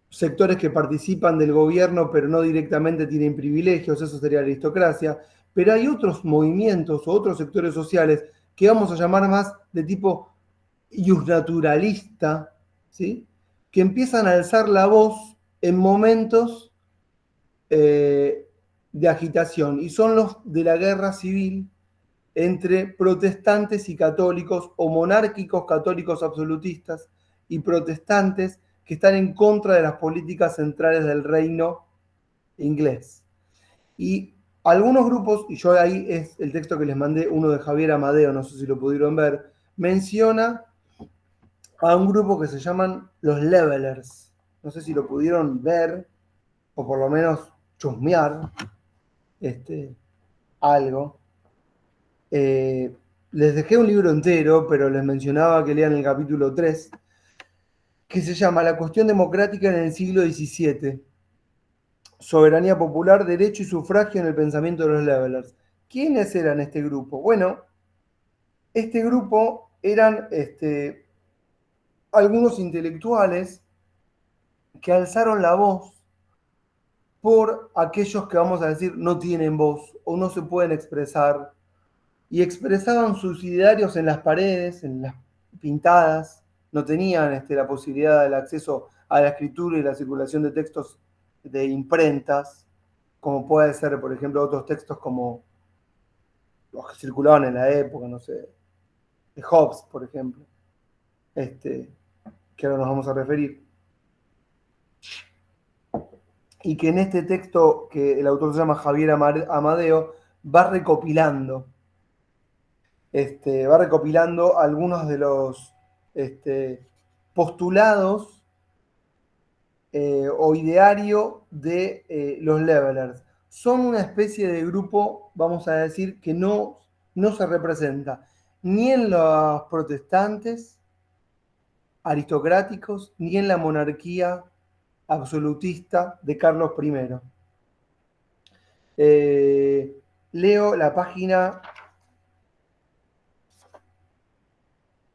sectores que participan del gobierno pero no directamente tienen privilegios, eso sería aristocracia. Pero hay otros movimientos o otros sectores sociales que vamos a llamar más de tipo naturalista, ¿sí? Que empiezan a alzar la voz en momentos de agitación y son los de la guerra civil entre protestantes y católicos o monárquicos católicos absolutistas y protestantes que están en contra de las políticas centrales del reino inglés. Y algunos grupos, y yo ahí es el texto que les mandé, uno de Javier Amadeo, no sé si lo pudieron ver, menciona a un grupo que se llaman los Levelers. No sé si lo pudieron ver o por lo menos chusmear algo. les dejé un libro entero, pero les mencionaba que lean el capítulo 3, que se llama La cuestión democrática en el siglo XVII. Soberanía popular, derecho y sufragio en el pensamiento de los levelers. ¿Quiénes eran este grupo? Bueno, este grupo eran algunos intelectuales que alzaron la voz por aquellos que, vamos a decir, no tienen voz o no se pueden expresar, y expresaban sus idearios en las paredes, en las pintadas, no tenían la posibilidad del acceso a la escritura y la circulación de textos de imprentas, como puede ser, por ejemplo, otros textos como los que circulaban en la época, no sé, de Hobbes, por ejemplo, que ahora nos vamos a referir. Y que en este texto, que el autor se llama Javier Amadeo, va recopilando algunos de los postulados o ideario de los levelers. Son una especie de grupo, vamos a decir, que no se representa ni en los protestantes aristocráticos, ni en la monarquía absolutista de Carlos I. Leo la página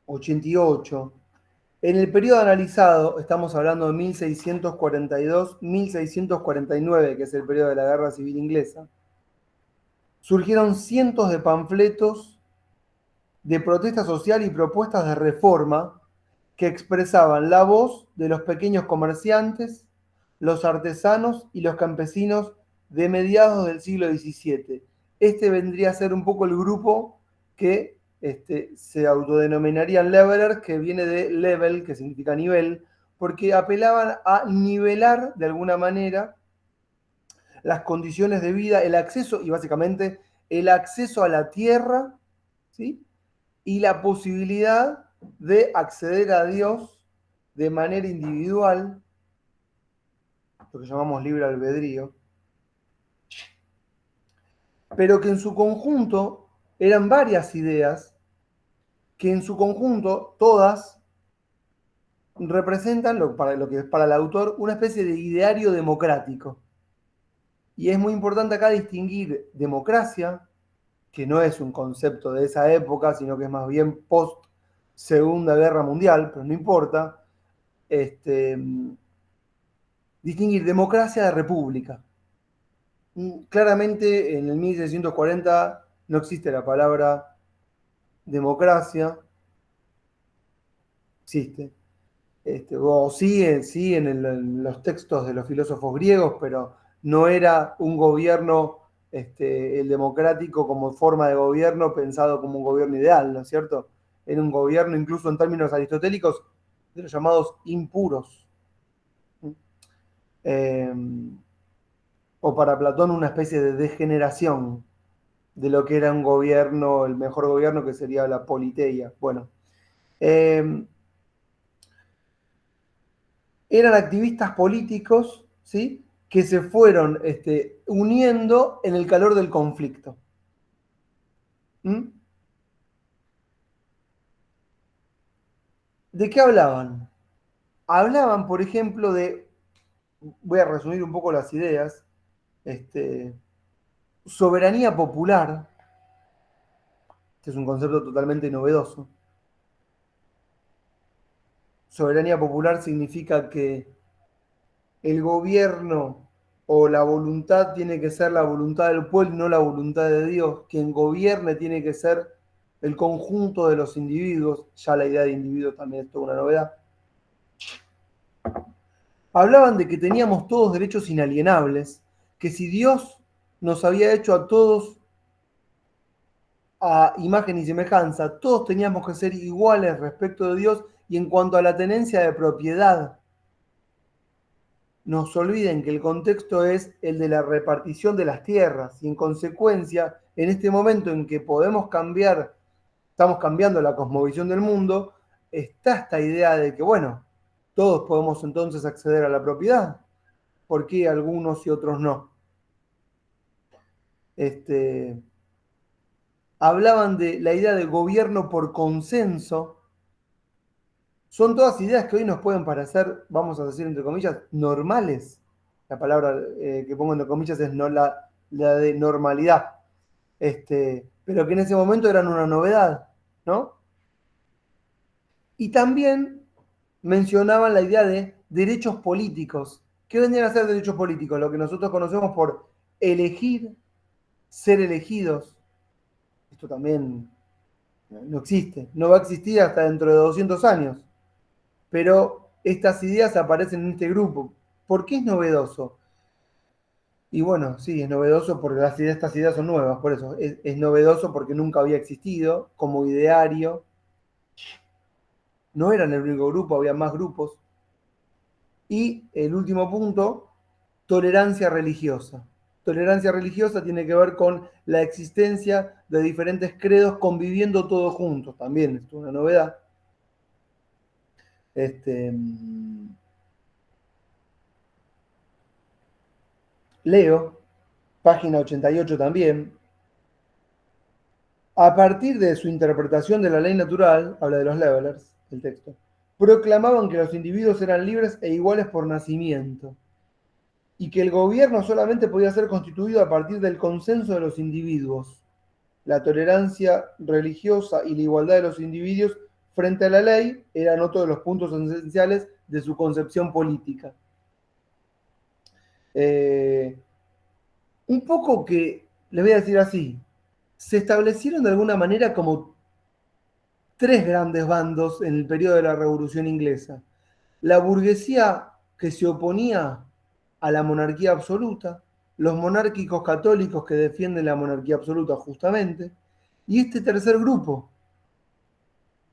88. En el periodo analizado, estamos hablando de 1642-1649, que es el periodo de la Guerra Civil Inglesa, surgieron cientos de panfletos de protesta social y propuestas de reforma que expresaban la voz de los pequeños comerciantes, los artesanos y los campesinos de mediados del siglo XVII. Este vendría a ser un poco el grupo que se autodenominarían levelers, que viene de level, que significa nivel, porque apelaban a nivelar de alguna manera las condiciones de vida, el acceso, y básicamente el acceso a la tierra, ¿sí? Y la posibilidad de acceder a Dios de manera individual, lo que llamamos libre albedrío, pero que en su conjunto eran varias ideas que en su conjunto todas representan lo que es para el autor una especie de ideario democrático. Y es muy importante acá distinguir democracia, que no es un concepto de esa época, sino que es más bien post Segunda Guerra Mundial, pero no importa, distinguir democracia de república. Claramente en el 1640 no existe la palabra democracia, existe, o sí en los textos de los filósofos griegos, pero no era un gobierno, el democrático como forma de gobierno pensado como un gobierno ideal, ¿no es cierto? Era un gobierno, incluso en términos aristotélicos, de los llamados impuros. O para Platón una especie de degeneración de lo que era un gobierno, el mejor gobierno, que sería la politeia. Bueno, eran activistas políticos, ¿sí?, que se fueron uniendo en el calor del conflicto. ¿De qué hablaban? Hablaban, por ejemplo, voy a resumir un poco las ideas, soberanía popular. Este es un concepto totalmente novedoso. Soberanía popular significa que el gobierno o la voluntad tiene que ser la voluntad del pueblo y no la voluntad de Dios. Quien gobierne tiene que ser el conjunto de los individuos. Ya la idea de individuo también es toda una novedad. Hablaban de que teníamos todos derechos inalienables, que si Dios nos había hecho a todos a imagen y semejanza, todos teníamos que ser iguales respecto de Dios y en cuanto a la tenencia de propiedad. No se olviden que el contexto es el de la repartición de las tierras y en consecuencia, en este momento en que estamos cambiando la cosmovisión del mundo, está esta idea de que, bueno, todos podemos entonces acceder a la propiedad. ¿Por qué algunos y otros no? hablaban de la idea de gobierno por consenso. Son todas ideas que hoy nos pueden parecer, vamos a decir entre comillas, normales. La palabra que pongo entre comillas es no la de normalidad. Pero que en ese momento eran una novedad, ¿no? Y también mencionaban la idea de derechos políticos. ¿Qué vendrían a ser derechos políticos? Lo que nosotros conocemos por elegir, ser elegidos. Esto también no existe. No va a existir hasta dentro de 200 años. Pero estas ideas aparecen en este grupo. ¿Por qué es novedoso? Y bueno, sí, es novedoso porque estas ideas son nuevas, por eso. Es novedoso porque nunca había existido como ideario. No eran el único grupo, había más grupos. Y el último punto, tolerancia religiosa. Tolerancia religiosa tiene que ver con la existencia de diferentes credos conviviendo todos juntos. También es una novedad. Leo, página 88 también. A partir de su interpretación de la ley natural, habla de los levelers, el texto, proclamaban que los individuos eran libres e iguales por nacimiento, y que el gobierno solamente podía ser constituido a partir del consenso de los individuos. La tolerancia religiosa y la igualdad de los individuos frente a la ley eran otro de los puntos esenciales de su concepción política. Un poco que, le voy a decir así, se establecieron de alguna manera como tres grandes bandos en el periodo de la Revolución Inglesa. La burguesía que se oponía a la monarquía absoluta, los monárquicos católicos que defienden la monarquía absoluta justamente, y este tercer grupo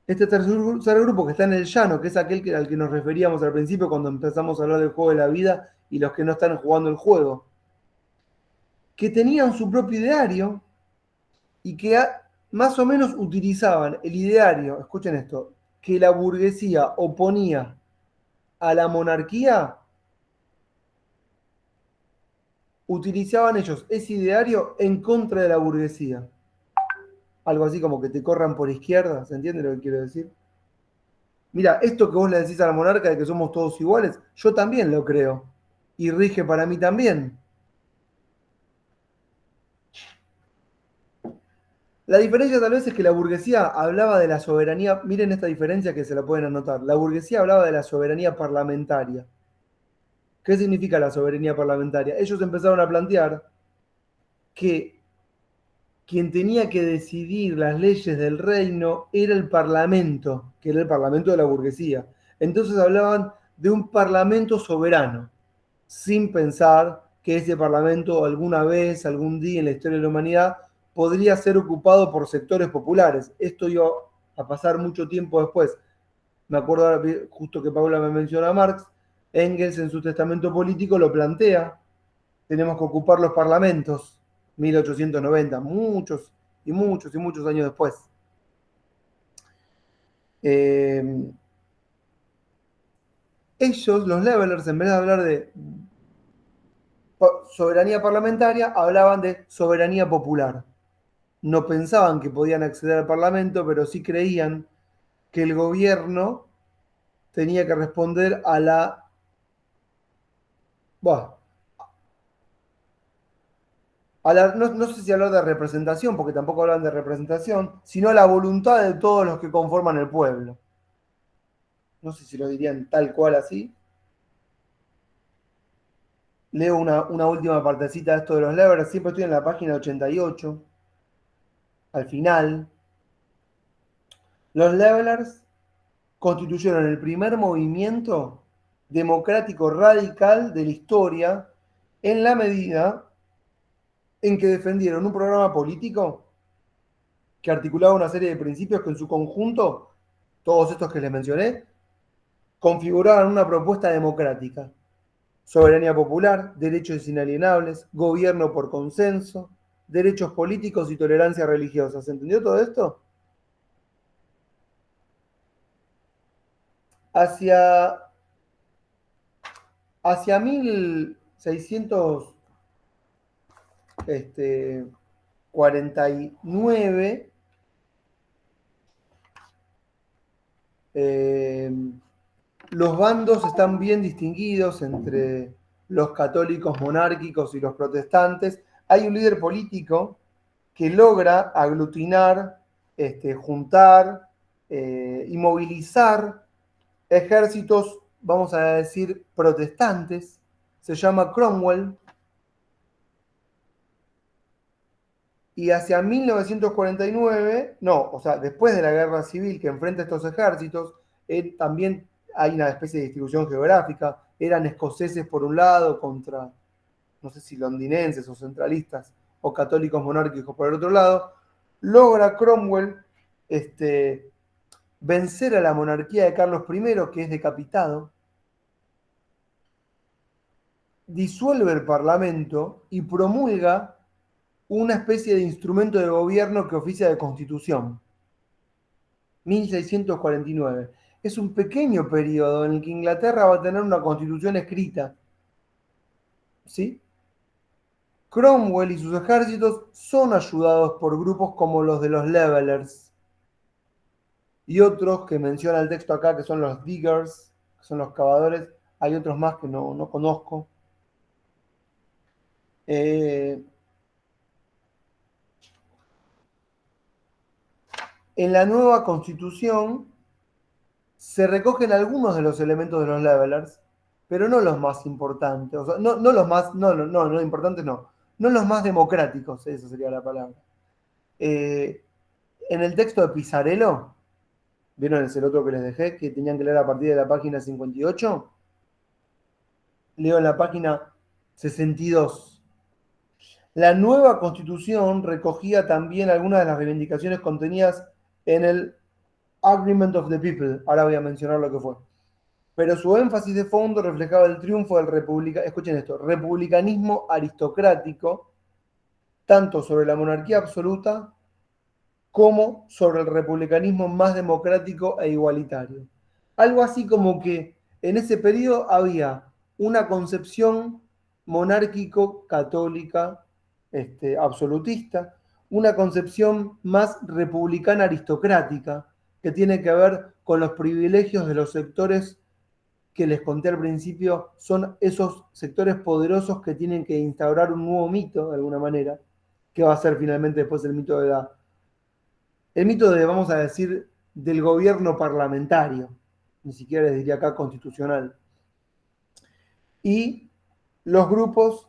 que está en el llano, que es aquel al que nos referíamos al principio cuando empezamos a hablar del juego de la vida y los que no están jugando el juego, que tenían su propio ideario y que más o menos utilizaban el ideario, escuchen esto, que la burguesía oponía a la monarquía, utilizaban ellos ese ideario en contra de la burguesía. Algo así como que te corran por izquierda, ¿se entiende lo que quiero decir? Mira, esto que vos le decís a la monarca de que somos todos iguales, yo también lo creo. Y rige para mí también. La diferencia tal vez es que la burguesía hablaba de la soberanía, miren esta diferencia que se la pueden anotar, la burguesía hablaba de la soberanía parlamentaria. ¿Qué significa la soberanía parlamentaria? Ellos empezaron a plantear que quien tenía que decidir las leyes del reino era el parlamento, que era el parlamento de la burguesía. Entonces hablaban de un parlamento soberano, sin pensar que ese parlamento alguna vez, algún día en la historia de la humanidad, podría ser ocupado por sectores populares. Esto iba a pasar mucho tiempo después. Me acuerdo ahora, justo que Paula me menciona a Marx, Engels en su testamento político lo plantea, tenemos que ocupar los parlamentos, 1890, muchos y muchos y muchos años después. Ellos, los levelers, en vez de hablar de soberanía parlamentaria, hablaban de soberanía popular. No pensaban que podían acceder al Parlamento, pero sí creían que el gobierno tenía que responder a la... Bueno, no sé si hablar de representación, porque tampoco hablan de representación, sino a la voluntad de todos los que conforman el pueblo. No sé si lo dirían tal cual así. Leo una última partecita de esto de los levelers. Siempre estoy en la página 88. Al final. Los levelers constituyeron el primer movimiento democrático radical de la historia en la medida en que defendieron un programa político que articulaba una serie de principios que en su conjunto, todos estos que les mencioné, configuraban una propuesta democrática. Soberanía popular, derechos inalienables, gobierno por consenso, derechos políticos y tolerancia religiosa. ¿Se entendió todo esto? Hacia 1640 1949, los bandos están bien distinguidos entre los católicos monárquicos y los protestantes. Hay un líder político que logra aglutinar, juntar y movilizar ejércitos, vamos a decir, protestantes. Se llama Cromwell. Y hacia 1949, después de la guerra civil que enfrenta estos ejércitos, también hay una especie de distribución geográfica. Eran escoceses por un lado contra, no sé si londinenses o centralistas o católicos monárquicos por el otro lado. Logra Cromwell vencer a la monarquía de Carlos I, que es decapitado, disuelve el parlamento y promulga una especie de instrumento de gobierno que oficia de constitución. 1649. Es un pequeño periodo en el que Inglaterra va a tener una constitución escrita. ¿Sí? Cromwell y sus ejércitos son ayudados por grupos como los de los Levelers y otros que menciona el texto acá, que son los Diggers, que son los cavadores. Hay otros más que no conozco. En la nueva constitución se recogen algunos de los elementos de los Levelers, pero no los más importantes. O sea, no importantes, no los más democráticos, esa sería la palabra. En el texto de Pisarello, ¿vieron el otro que les dejé, que tenían que leer a partir de la página 58? Leo en la página 62. La nueva constitución recogía también algunas de las reivindicaciones contenidas en el Agreement of the People. Ahora voy a mencionar lo que fue. Pero su énfasis de fondo reflejaba el triunfo del republicanismo aristocrático, tanto sobre la monarquía absoluta como sobre el republicanismo más democrático e igualitario. Algo así como que en ese periodo había una concepción monárquico-católica absolutista, una concepción más republicana aristocrática, que tiene que ver con los privilegios de los sectores que les conté al principio. Son esos sectores poderosos que tienen que instaurar un nuevo mito, de alguna manera, que va a ser finalmente después el mito vamos a decir, del gobierno parlamentario, ni siquiera les diría acá constitucional. Y los grupos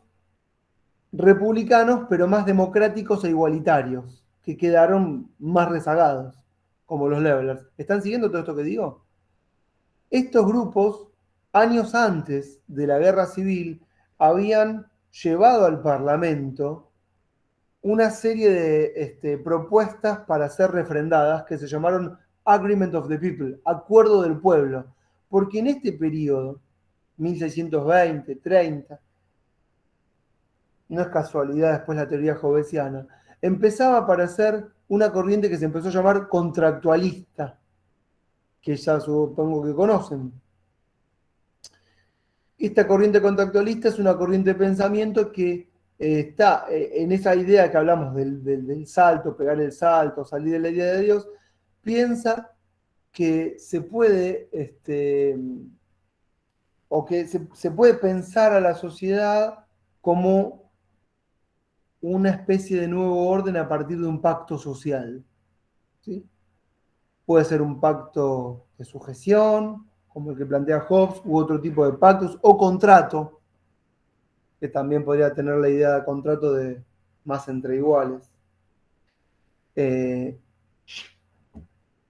republicanos, pero más democráticos e igualitarios, que quedaron más rezagados, como los Levelers. ¿Están siguiendo todo esto que digo? Estos grupos, años antes de la guerra civil, habían llevado al Parlamento una serie de propuestas para ser refrendadas que se llamaron Agreement of the People, Acuerdo del Pueblo, porque en este periodo, 1620, 30, no es casualidad después la teoría hobbesiana, empezaba a aparecer una corriente que se empezó a llamar contractualista, que ya supongo que conocen. Esta corriente contractualista es una corriente de pensamiento que está en esa idea que hablamos del salto, pegar el salto, salir de la idea de Dios. Piensa que se puede, o que se puede pensar a la sociedad como una especie de nuevo orden a partir de un pacto social. ¿Sí? Puede ser un pacto de sujeción, como el que plantea Hobbes, u otro tipo de pactos, o contrato, que también podría tener la idea de contrato de más entre iguales.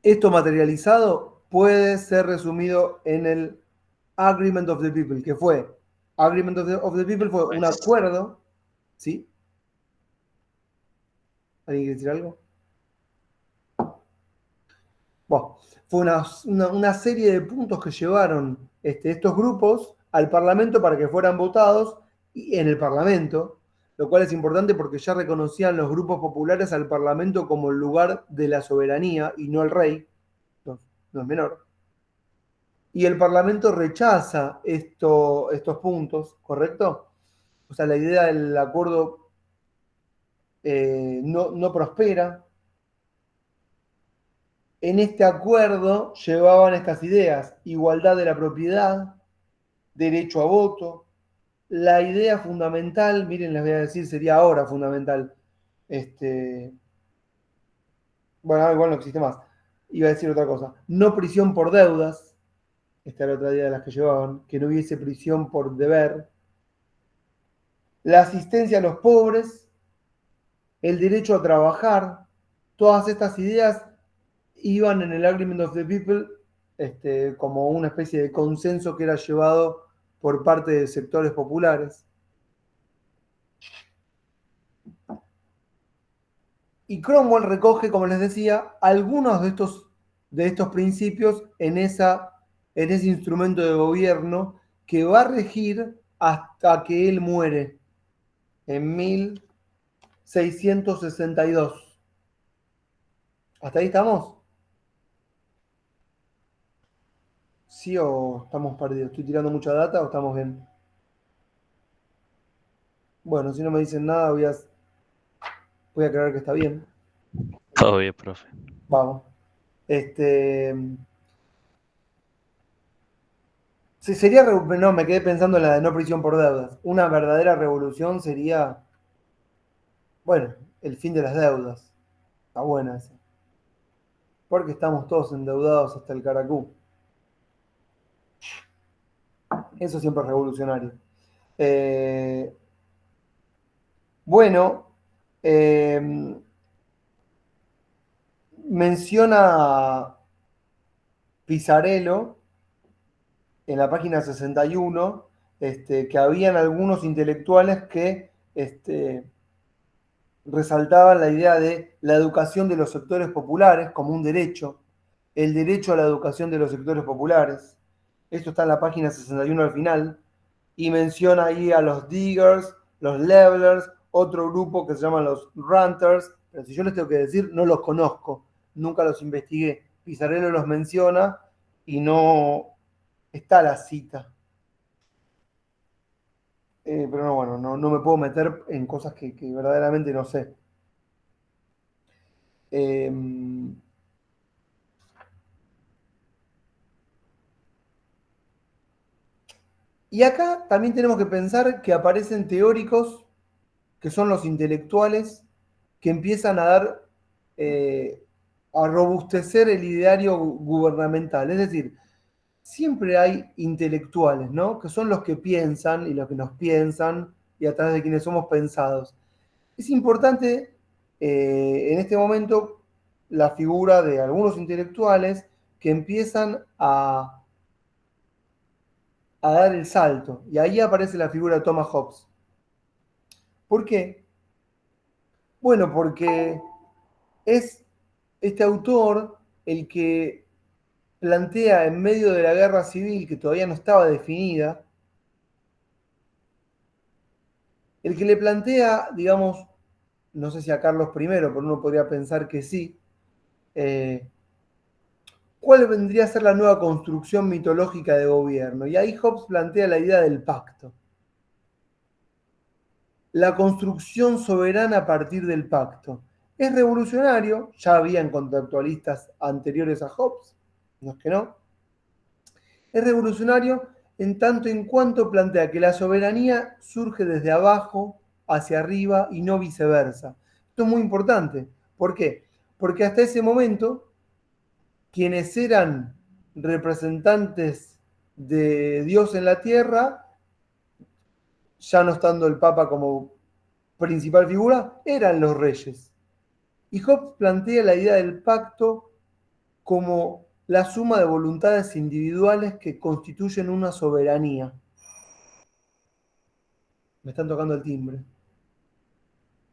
Esto materializado puede ser resumido en el Agreement of the People, que fue, Agreement of the People fue un acuerdo, ¿sí? ¿Alguien quiere decir algo? Bueno, fue una serie de puntos que llevaron estos grupos al Parlamento para que fueran votados en el Parlamento, lo cual es importante porque ya reconocían los grupos populares al Parlamento como el lugar de la soberanía y no el rey, no es menor. Y el Parlamento rechaza estos puntos, ¿correcto? O sea, la idea del acuerdo no prospera. En este acuerdo llevaban estas ideas: igualdad de la propiedad, derecho a voto. La idea fundamental, miren, les voy a decir, sería ahora fundamental. Bueno, igual no existe más. Iba a decir otra cosa. No prisión por deudas. Esta era otra idea de las que llevaban. Que no hubiese prisión por deber. La asistencia a los pobres. El derecho a trabajar. Todas estas ideas iban en el Agreement of the People como una especie de consenso que era llevado por parte de sectores populares. Y Cromwell recoge, como les decía, algunos de estos principios en ese instrumento de gobierno que va a regir hasta que él muere en 1662. ¿Hasta ahí estamos? ¿Sí o estamos perdidos? ¿Estoy tirando mucha data o estamos bien? Bueno, si no me dicen nada, voy a aclarar que está bien. Todo bien, profe. Vamos. Sí, sería, no, me quedé pensando en la de no prisión por deudas. Una verdadera revolución sería, bueno, el fin de las deudas. Está buena esa. Porque estamos todos endeudados hasta el caracú. Eso siempre es revolucionario. Bueno, menciona Pisarello en la página 61 que habían algunos intelectuales que resaltaban la idea de la educación de los sectores populares como un derecho, el derecho a la educación de los sectores populares. Esto está en la página 61 al final, y menciona ahí a los diggers, los levelers, otro grupo que se llaman los ranters, pero si yo les tengo que decir, no los conozco, nunca los investigué. Pisarello los menciona y no está la cita. Pero no, bueno, no me puedo meter en cosas que verdaderamente no sé. Y acá también tenemos que pensar que aparecen teóricos que son los intelectuales que empiezan a dar, a robustecer el ideario gubernamental. Es decir, siempre hay intelectuales, ¿no? Que son los que piensan y los que nos piensan y a través de quienes somos pensados. Es importante en este momento la figura de algunos intelectuales que empiezan a dar el salto. Y ahí aparece la figura de Thomas Hobbes. ¿Por qué? Bueno, porque es este autor el que plantea en medio de la guerra civil, que todavía no estaba definida, el que le plantea, digamos, no sé si a Carlos I, pero uno podría pensar que sí, ¿cuál vendría a ser la nueva construcción mitológica de gobierno? Y ahí Hobbes plantea la idea del pacto. La construcción soberana a partir del pacto. Es revolucionario, ya habían contractualistas anteriores a Hobbes, no es que no. Es revolucionario en tanto en cuanto plantea que la soberanía surge desde abajo hacia arriba y no viceversa. Esto es muy importante. ¿Por qué? Porque hasta ese momento, quienes eran representantes de Dios en la tierra, ya no estando el Papa como principal figura, eran los reyes. Y Hobbes plantea la idea del pacto como la suma de voluntades individuales que constituyen una soberanía. Me están tocando el timbre.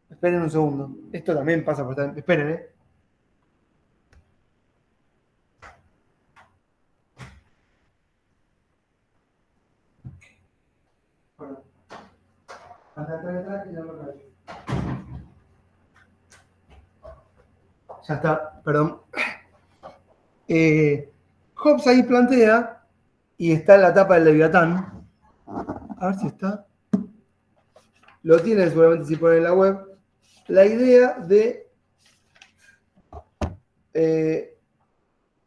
Esperen un segundo. Esto también pasa por estar... Esperen, Bueno. Ya está, perdón. Hobbes ahí plantea, y está en la tapa del Leviatán, a ver si está, lo tiene seguramente si pone en la web, la idea de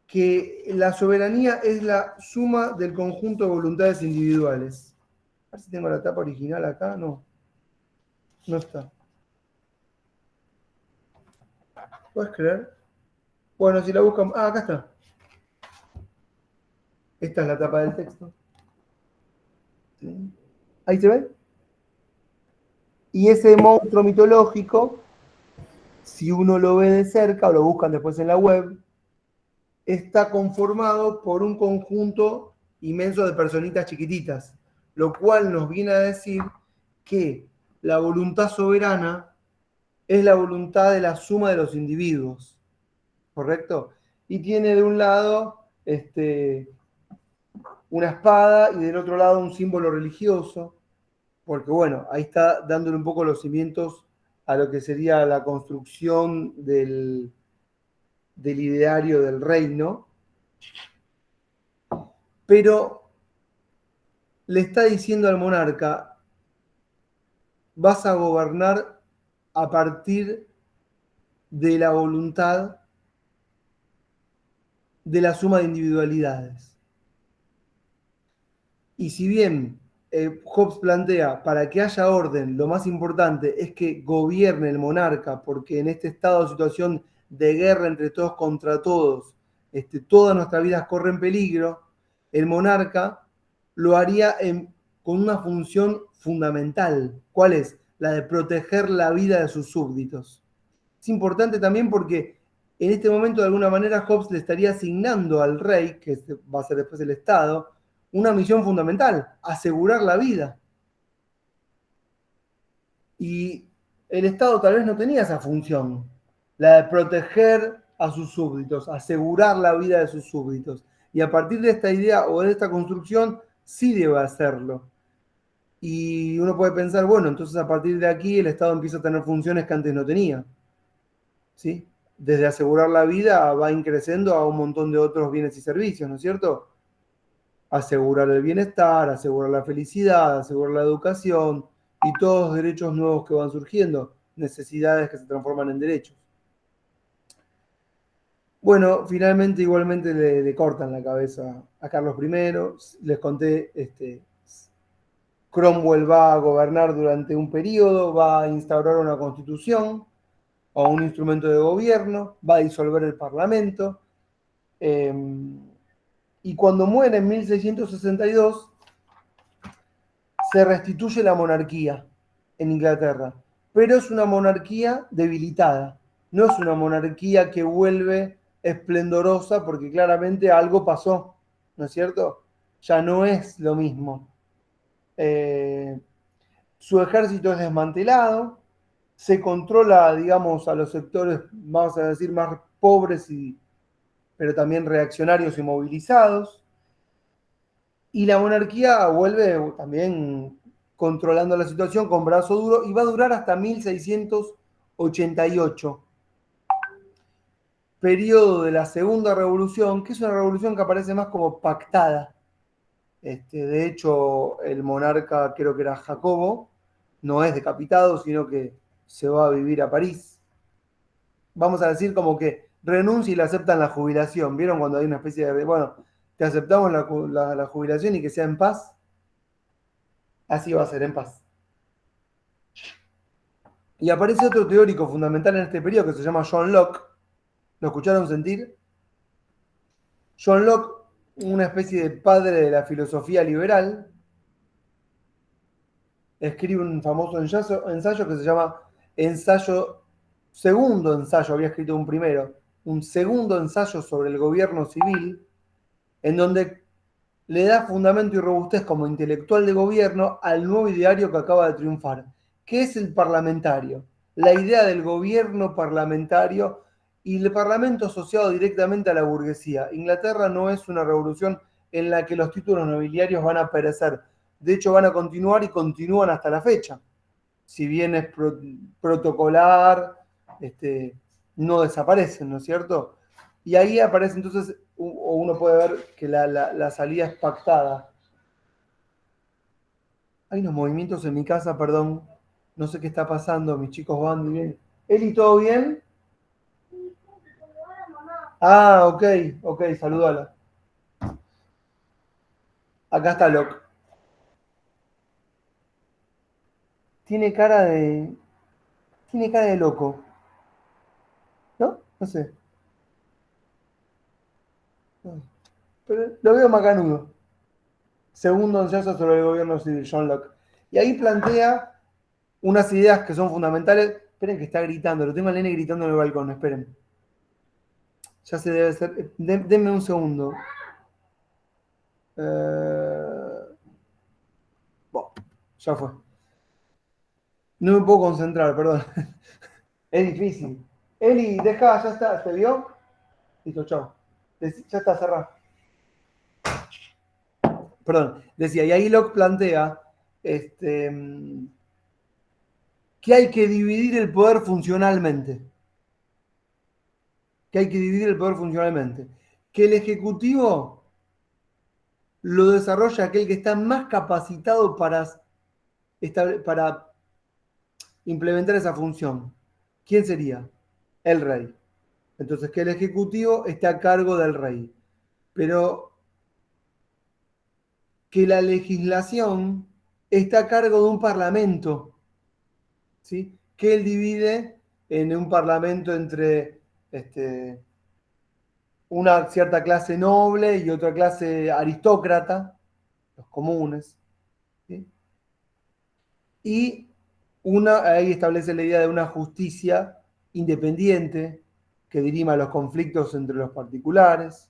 que la soberanía es la suma del conjunto de voluntades individuales. A ver si tengo la tapa original acá. No está. ¿Puedes creer? Bueno, si la buscan... acá está. Esta es la tapa del texto. ¿Sí? ¿Ahí se ve? Y ese monstruo mitológico, si uno lo ve de cerca o lo buscan después en la web, está conformado por un conjunto inmenso de personitas chiquititas, lo cual nos viene a decir que la voluntad soberana es la voluntad de la suma de los individuos, ¿correcto? Y tiene de un lado una espada y del otro lado un símbolo religioso, porque bueno, ahí está dándole un poco los cimientos a lo que sería la construcción del ideario del reino, pero le está diciendo al monarca, vas a gobernar a partir de la voluntad de la suma de individualidades. Y si bien Hobbes plantea, para que haya orden, lo más importante es que gobierne el monarca, porque en este estado de situación de guerra entre todos contra todos, todas nuestras vidas corren peligro, el monarca lo haría con una función fundamental. ¿Cuál es? La de proteger la vida de sus súbditos. Es importante también porque en este momento, de alguna manera, Hobbes le estaría asignando al rey, que va a ser después el Estado, una misión fundamental: asegurar la vida. Y el Estado tal vez no tenía esa función, la de proteger a sus súbditos, asegurar la vida de sus súbditos. Y a partir de esta idea o de esta construcción, sí debe hacerlo. Y uno puede pensar, bueno, entonces a partir de aquí el Estado empieza a tener funciones que antes no tenía. ¿Sí? Desde asegurar la vida va increciendo a un montón de otros bienes y servicios, ¿no es cierto? Asegurar el bienestar, asegurar la felicidad, asegurar la educación y todos los derechos nuevos que van surgiendo, necesidades que se transforman en derechos. Bueno, finalmente igualmente le cortan la cabeza a Carlos I. Les conté, Cromwell va a gobernar durante un periodo, va a instaurar una constitución o un instrumento de gobierno, va a disolver el parlamento. Y cuando muere en 1662, se restituye la monarquía en Inglaterra, pero es una monarquía debilitada, no es una monarquía que vuelve esplendorosa porque claramente algo pasó, ¿no es cierto? Ya no es lo mismo. Su ejército es desmantelado, se controla, digamos, a los sectores, vamos a decir, más pobres, pero también reaccionarios y movilizados. Y la monarquía vuelve también controlando la situación con brazo duro y va a durar hasta 1688. Periodo de la Segunda Revolución, que es una revolución que aparece más como pactada. De hecho, el monarca, creo que era Jacobo, no es decapitado, sino que se va a vivir a París. Vamos a decir como que renuncia y le aceptan la jubilación. ¿Vieron cuando hay una especie de, bueno, te aceptamos la jubilación y que sea en paz? Así va a ser, en paz. Y aparece otro teórico fundamental en este periodo que se llama John Locke. ¿Lo escucharon sentir? John Locke, una especie de padre de la filosofía liberal, escribe un famoso ensayo que se llama segundo ensayo, había escrito un primero, un segundo ensayo sobre el gobierno civil, en donde le da fundamento y robustez como intelectual de gobierno al nuevo ideario que acaba de triunfar, que es el parlamentario, la idea del gobierno parlamentario y el parlamento asociado directamente a la burguesía. Inglaterra no es una revolución en la que los títulos nobiliarios van a perecer, de hecho van a continuar y continúan hasta la fecha. Si bien es protocolar, no desaparecen, ¿no es cierto? Y ahí aparece entonces, o uno puede ver que la salida es pactada. Hay unos movimientos en mi casa, perdón, no sé qué está pasando, mis chicos van y vienen. Eli, ¿todo bien? Ah, ok, saludala. Acá está Locke. Tiene cara de loco, ¿no? No sé. Pero lo veo macanudo. Segundo ensayo sobre el gobierno civil, John Locke. Y ahí plantea unas ideas que son fundamentales. Esperen que está gritando, lo tengo al nene gritando en el balcón, esperen. Ya se debe ser. Denme un segundo. Bueno, ya fue. No me puedo concentrar, perdón. Es difícil. Eli, deja, ya está, ¿te vio? Listo, chao. Ya está cerrado. Perdón, decía, y ahí Locke plantea que hay que dividir el poder funcionalmente. Que el Ejecutivo lo desarrolla aquel que está más capacitado para implementar esa función. ¿Quién sería? El rey. Entonces, que el Ejecutivo esté a cargo del rey. Pero que la legislación está a cargo de un parlamento, ¿sí? Que él divide en un parlamento entre una cierta clase noble y otra clase aristócrata, los comunes, ¿sí? Y ahí establece la idea de una justicia independiente que dirima los conflictos entre los particulares.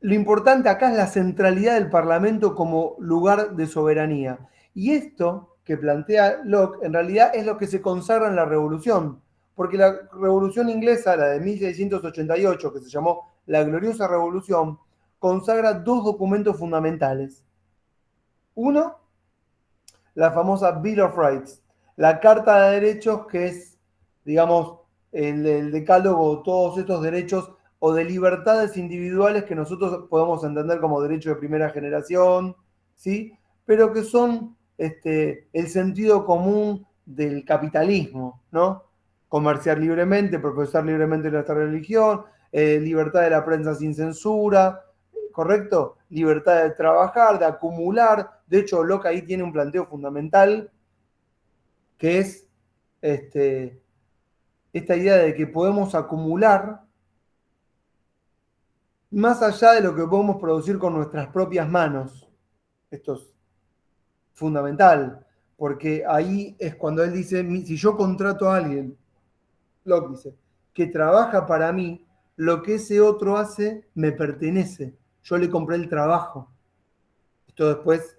Lo importante acá es la centralidad del Parlamento como lugar de soberanía. Y esto que plantea Locke, en realidad es lo que se consagra en la Revolución. Porque la Revolución Inglesa, la de 1688, que se llamó la Gloriosa Revolución, consagra dos documentos fundamentales. Uno, la famosa Bill of Rights, la Carta de Derechos, que es, digamos, el decálogo, todos estos derechos o de libertades individuales que nosotros podemos entender como derechos de primera generación, ¿sí? Pero que son el sentido común del capitalismo, ¿no? Comerciar libremente, profesar libremente nuestra religión, libertad de la prensa sin censura, ¿correcto? Libertad de trabajar, de acumular. De hecho, Locke ahí tiene un planteo fundamental que es esta idea de que podemos acumular más allá de lo que podemos producir con nuestras propias manos. Esto es fundamental, porque ahí es cuando él dice, si yo contrato a alguien, Locke dice, que trabaja para mí, lo que ese otro hace me pertenece. Yo le compré el trabajo. Esto después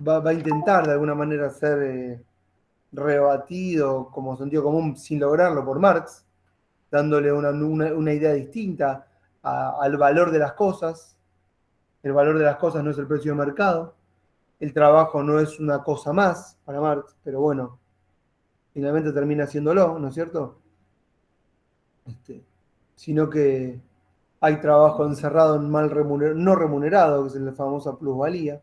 va a intentar de alguna manera ser rebatido como sentido común sin lograrlo por Marx, dándole una idea distinta al valor de las cosas. El valor de las cosas no es el precio de mercado. El trabajo no es una cosa más para Marx, pero bueno, finalmente termina haciéndolo, ¿no es cierto? Sino que hay trabajo encerrado en no remunerado, que es la famosa plusvalía.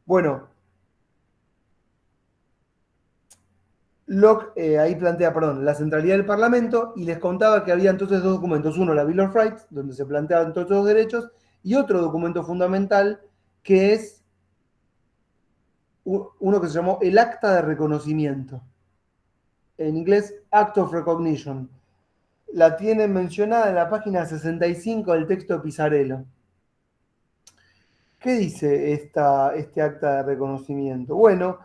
Bueno, Locke ahí plantea, la centralidad del Parlamento y les contaba que había entonces dos documentos. Uno, la Bill of Rights, donde se planteaban todos los derechos, y otro documento fundamental que es uno que se llamó el Acta de Reconocimiento. En inglés, Act of Recognition. La tienen mencionada en la página 65 del texto de Pisarello. ¿Qué dice este acta de reconocimiento? Bueno,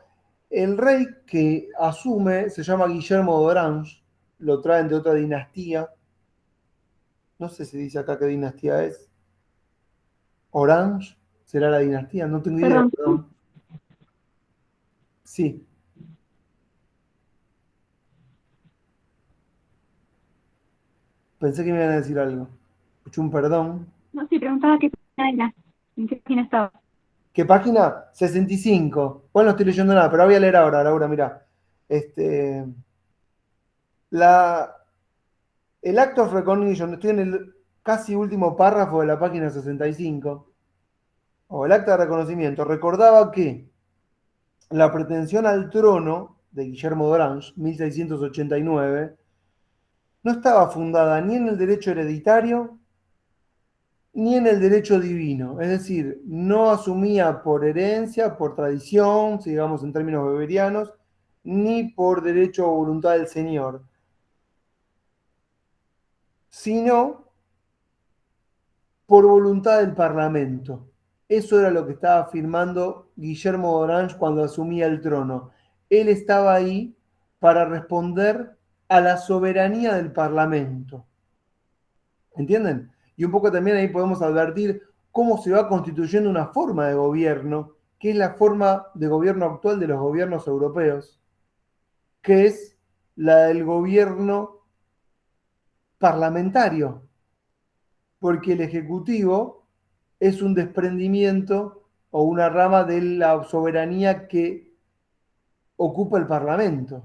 el rey que asume se llama Guillermo de Orange, lo traen de otra dinastía. No sé si dice acá qué dinastía es. ¿Orange? ¿Será la dinastía? No tengo idea, perdón. Sí. Pensé que me iban a decir algo. Escuché un perdón. No, sí, preguntaba qué página era, en qué página estaba. ¿Qué página? 65. Bueno, no estoy leyendo nada, pero voy a leer ahora, Laura, mirá. El Act of Recognition, estoy en el casi último párrafo de la página 65. o el acta de reconocimiento, recordaba que la pretensión al trono de Guillermo de Orange, 1689, no estaba fundada ni en el derecho hereditario ni en el derecho divino. Es decir, no asumía por herencia, por tradición, si digamos en términos beberianos, ni por derecho o voluntad del Señor, sino por voluntad del Parlamento. Eso era lo que estaba afirmando Guillermo de Orange cuando asumía el trono. Él estaba ahí para responder a la soberanía del Parlamento. ¿Entienden? Y un poco también ahí podemos advertir cómo se va constituyendo una forma de gobierno, que es la forma de gobierno actual de los gobiernos europeos, que es la del gobierno parlamentario, porque el Ejecutivo es un desprendimiento o una rama de la soberanía que ocupa el Parlamento.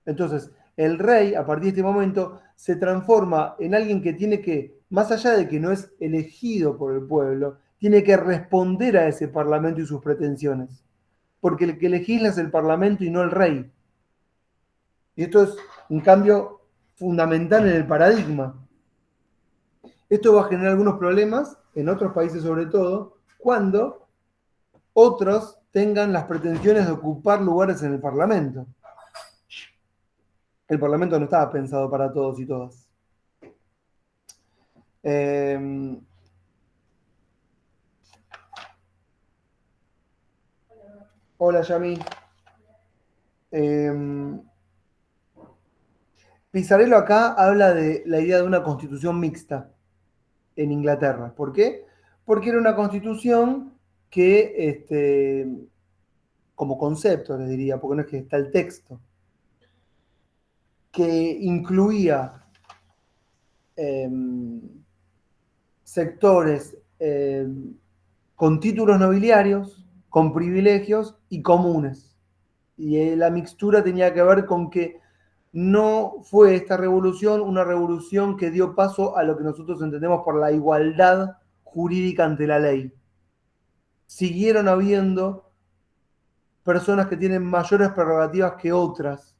Entonces, el rey, a partir de este momento, se transforma en alguien que tiene que, más allá de que no es elegido por el pueblo, tiene que responder a ese Parlamento y sus pretensiones. Porque el que legisla es el Parlamento y no el rey. Y esto es un cambio fundamental en el paradigma. Esto va a generar algunos problemas, en otros países sobre todo, cuando otros tengan las pretensiones de ocupar lugares en el Parlamento. El Parlamento no estaba pensado para todos y todas. Hola, Yami. Pisarello acá habla de la idea de una constitución mixta en Inglaterra. ¿Por qué? Porque era una constitución que, como concepto, les diría, porque no es que está el texto, que incluía sectores con títulos nobiliarios, con privilegios y comunes. Y la mixtura tenía que ver con que no fue esta revolución una revolución que dio paso a lo que nosotros entendemos por la igualdad jurídica ante la ley. Siguieron habiendo personas que tienen mayores prerrogativas que otras.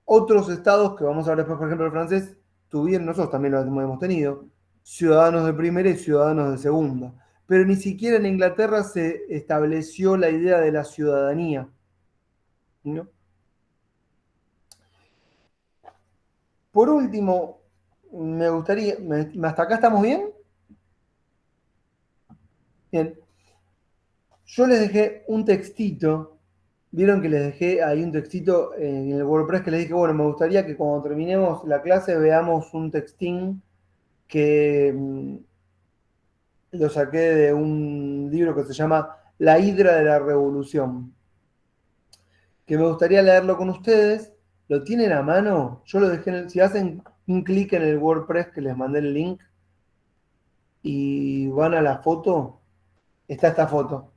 Otros estados, que vamos a ver después, por ejemplo, el francés, tuvieron, nosotros también lo hemos tenido, ciudadanos de primera y ciudadanos de segunda. Pero ni siquiera en Inglaterra se estableció la idea de la ciudadanía, ¿no? Por último, me gustaría, ¿hasta acá estamos bien? Bien. Yo les dejé un textito, vieron que les dejé ahí un textito en el WordPress que les dije, bueno, me gustaría que cuando terminemos la clase veamos un textín que lo saqué de un libro que se llama La Hidra de la Revolución, que me gustaría leerlo con ustedes. ¿Lo tienen a mano? Yo lo dejé si hacen un clic en el WordPress que les mandé el link y van a la foto, está esta foto.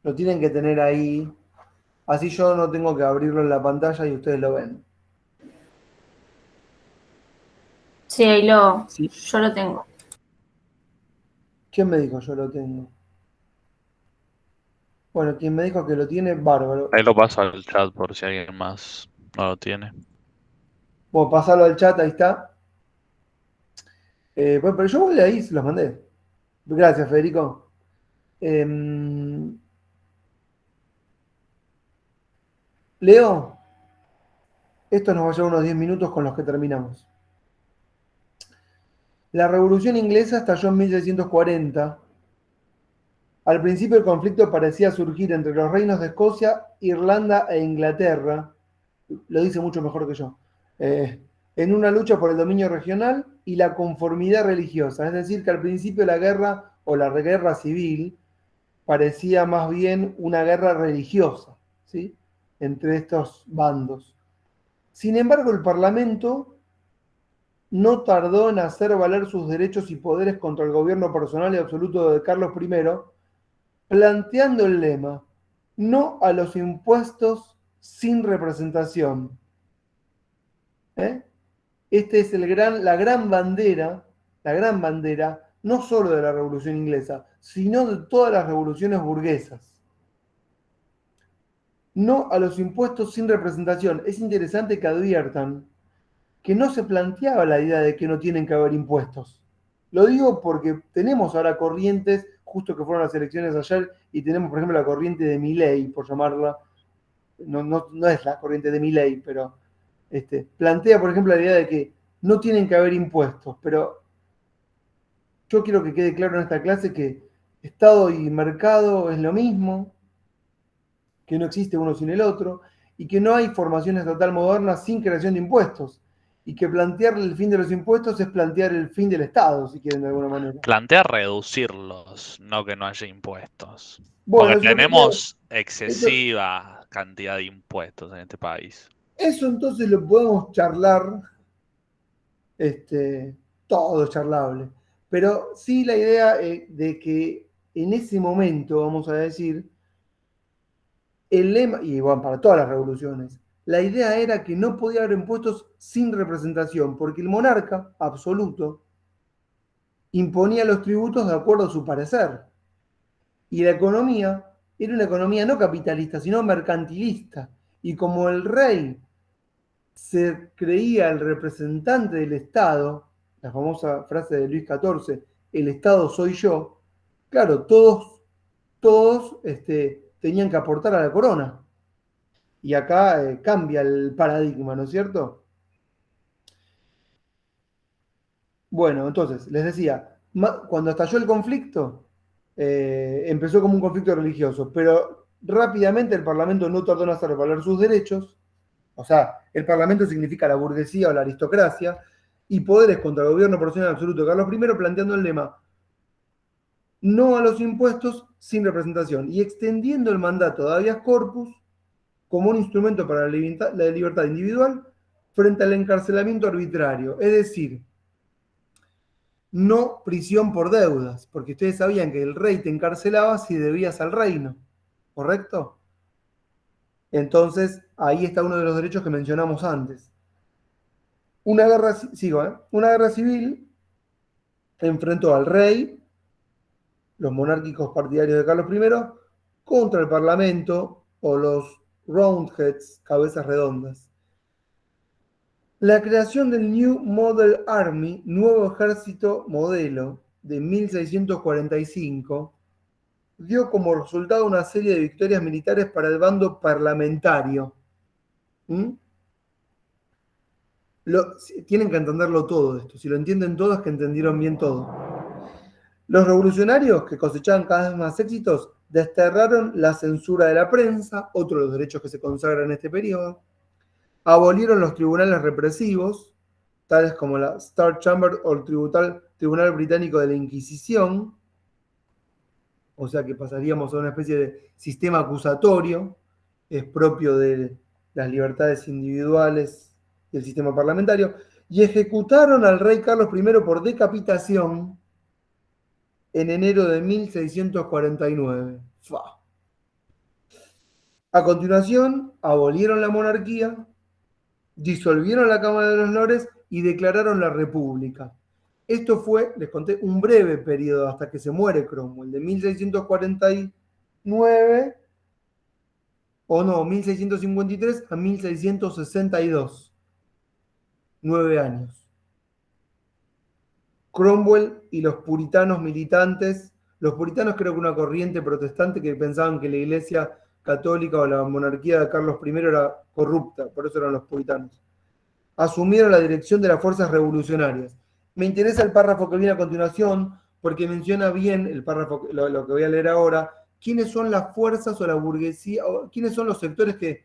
Lo tienen que tener ahí, así yo no tengo que abrirlo en la pantalla y ustedes lo ven. Sí, ¿Sí? Yo lo tengo. ¿Quién me dijo yo lo tengo? Bueno, quien me dijo que lo tiene, bárbaro. Ahí lo paso al chat por si alguien más no lo tiene. Bueno, pasarlo al chat, ahí está. Bueno, pero yo voy ahí, se los mandé. Gracias, Federico. Leo, esto nos va a llevar unos 10 minutos con los que terminamos. La Revolución Inglesa estalló en 1640. Al principio el conflicto parecía surgir entre los reinos de Escocia, Irlanda e Inglaterra, lo dice mucho mejor que yo, en una lucha por el dominio regional y la conformidad religiosa. Es decir, que al principio la guerra o la guerra civil parecía más bien una guerra religiosa, ¿sí?, entre estos bandos. Sin embargo, el Parlamento no tardó en hacer valer sus derechos y poderes contra el gobierno personal y absoluto de Carlos I, planteando el lema: no a los impuestos sin representación. Esta es la gran bandera la gran bandera, no solo de la Revolución Inglesa, sino de todas las revoluciones burguesas. No a los impuestos sin representación. Es interesante que adviertan que no se planteaba la idea de que no tienen que haber impuestos. Lo digo porque tenemos ahora corrientes, justo que fueron las elecciones ayer, y tenemos, por ejemplo, la corriente de Milei, por llamarla. No es la corriente de Milei, pero plantea, por ejemplo, la idea de que no tienen que haber impuestos, pero yo quiero que quede claro en esta clase que Estado y mercado es lo mismo, que no existe uno sin el otro, y que no hay formación estatal moderna sin creación de impuestos, y que plantear el fin de los impuestos es plantear el fin del Estado, si quieren de alguna manera. Plantea reducirlos, no que no haya impuestos. Bueno, porque tenemos excesiva cantidad de impuestos en este país. Eso entonces lo podemos charlar, todo es charlable, pero sí la idea de que en ese momento, vamos a decir, el lema, y bueno, para todas las revoluciones, la idea era que no podía haber impuestos sin representación, porque el monarca absoluto imponía los tributos de acuerdo a su parecer. Y la economía era una economía no capitalista, sino mercantilista. Y como el rey se creía el representante del Estado, la famosa frase de Luis XIV, el Estado soy yo, claro, todos tenían que aportar a la corona. Y acá cambia el paradigma, ¿no es cierto? Bueno, entonces, les decía, cuando estalló el conflicto, empezó como un conflicto religioso, pero rápidamente el Parlamento no tardó en hacer valer sus derechos, o sea, el Parlamento significa la burguesía o la aristocracia, y poderes contra el gobierno personal absoluto de Carlos I, planteando el lema no a los impuestos sin representación, y extendiendo el mandato de habeas corpus como un instrumento para la libertad individual frente al encarcelamiento arbitrario, es decir, no prisión por deudas, porque ustedes sabían que el rey te encarcelaba si debías al reino, ¿correcto? Entonces, ahí está uno de los derechos que mencionamos antes. Una guerra civil enfrentó al rey, los monárquicos partidarios de Carlos I, contra el Parlamento o los Roundheads, cabezas redondas. La creación del New Model Army, nuevo ejército modelo de 1645, dio como resultado una serie de victorias militares para el bando parlamentario. Tienen que entenderlo todo esto. Si lo entienden todos, es que entendieron bien todo. Los revolucionarios, que cosechaban cada vez más éxitos, desterraron la censura de la prensa, otro de los derechos que se consagran en este periodo. Abolieron los tribunales represivos, tales como la Star Chamber o el Tribunal Británico de la Inquisición, o sea que pasaríamos a una especie de sistema acusatorio, es propio de las libertades individuales y el sistema parlamentario, y ejecutaron al rey Carlos I por decapitación en enero de 1649. A continuación, abolieron la monarquía, disolvieron la Cámara de los Lores y declararon la República. Esto fue, les conté, un breve periodo hasta que se muere Cromwell, de 1649, 1653 a 1662. 9 años. Cromwell y los puritanos militantes, los puritanos creo que una corriente protestante que pensaban que la Iglesia católica o la monarquía de Carlos I era corrupta, por eso eran los puritanos, asumieron la dirección de las fuerzas revolucionarias. Me interesa el párrafo que viene a continuación porque menciona bien el párrafo, lo que voy a leer ahora, quiénes son las fuerzas o la burguesía, o quiénes son los sectores que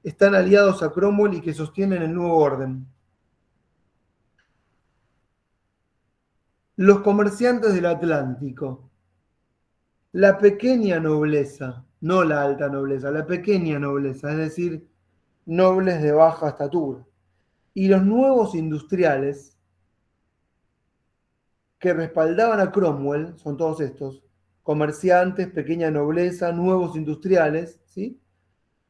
están aliados a Cromwell y que sostienen el nuevo orden. Los comerciantes del Atlántico, la pequeña nobleza, no la alta nobleza, la pequeña nobleza, es decir, nobles de baja estatura, y los nuevos industriales que respaldaban a Cromwell, son todos estos, comerciantes, pequeña nobleza, nuevos industriales, ¿sí?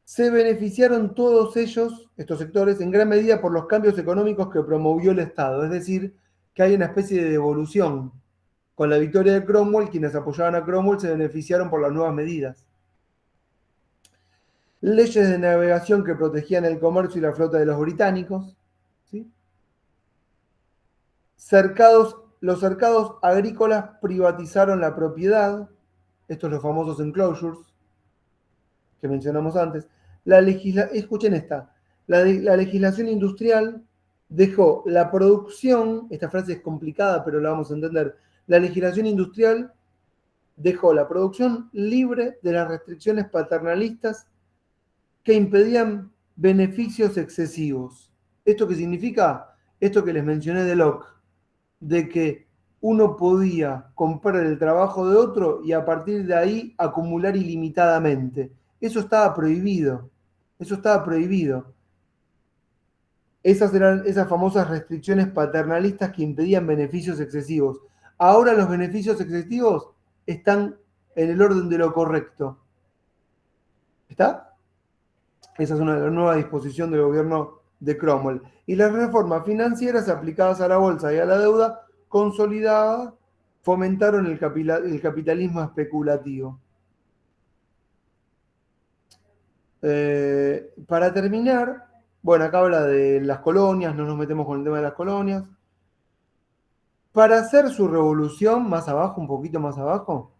Se beneficiaron todos ellos, estos sectores, en gran medida por los cambios económicos que promovió el Estado, es decir, que hay una especie de devolución. Con la victoria de Cromwell, quienes apoyaban a Cromwell se beneficiaron por las nuevas medidas. Leyes de navegación que protegían el comercio y la flota de los británicos. ¿Sí? Los cercados agrícolas privatizaron la propiedad. Estos los famosos enclosures que mencionamos antes. Escuchen esta. La legislación industrial dejó la producción, esta frase es complicada, pero la vamos a entender. La legislación industrial dejó la producción libre de las restricciones paternalistas que impedían beneficios excesivos. ¿Esto qué significa? Esto que les mencioné de Locke, de que uno podía comprar el trabajo de otro y a partir de ahí acumular ilimitadamente. Eso estaba prohibido. Eso estaba prohibido. Esas eran esas famosas restricciones paternalistas que impedían beneficios excesivos. Ahora los beneficios excesivos están en el orden de lo correcto. ¿Está? Esa es una nueva disposición del gobierno de Cromwell. Y las reformas financieras aplicadas a la bolsa y a la deuda consolidada fomentaron el capitalismo especulativo. Para terminar, bueno, acá habla de las colonias, no nos metemos con el tema de las colonias. Para hacer su revolución, más abajo, un poquito más abajo,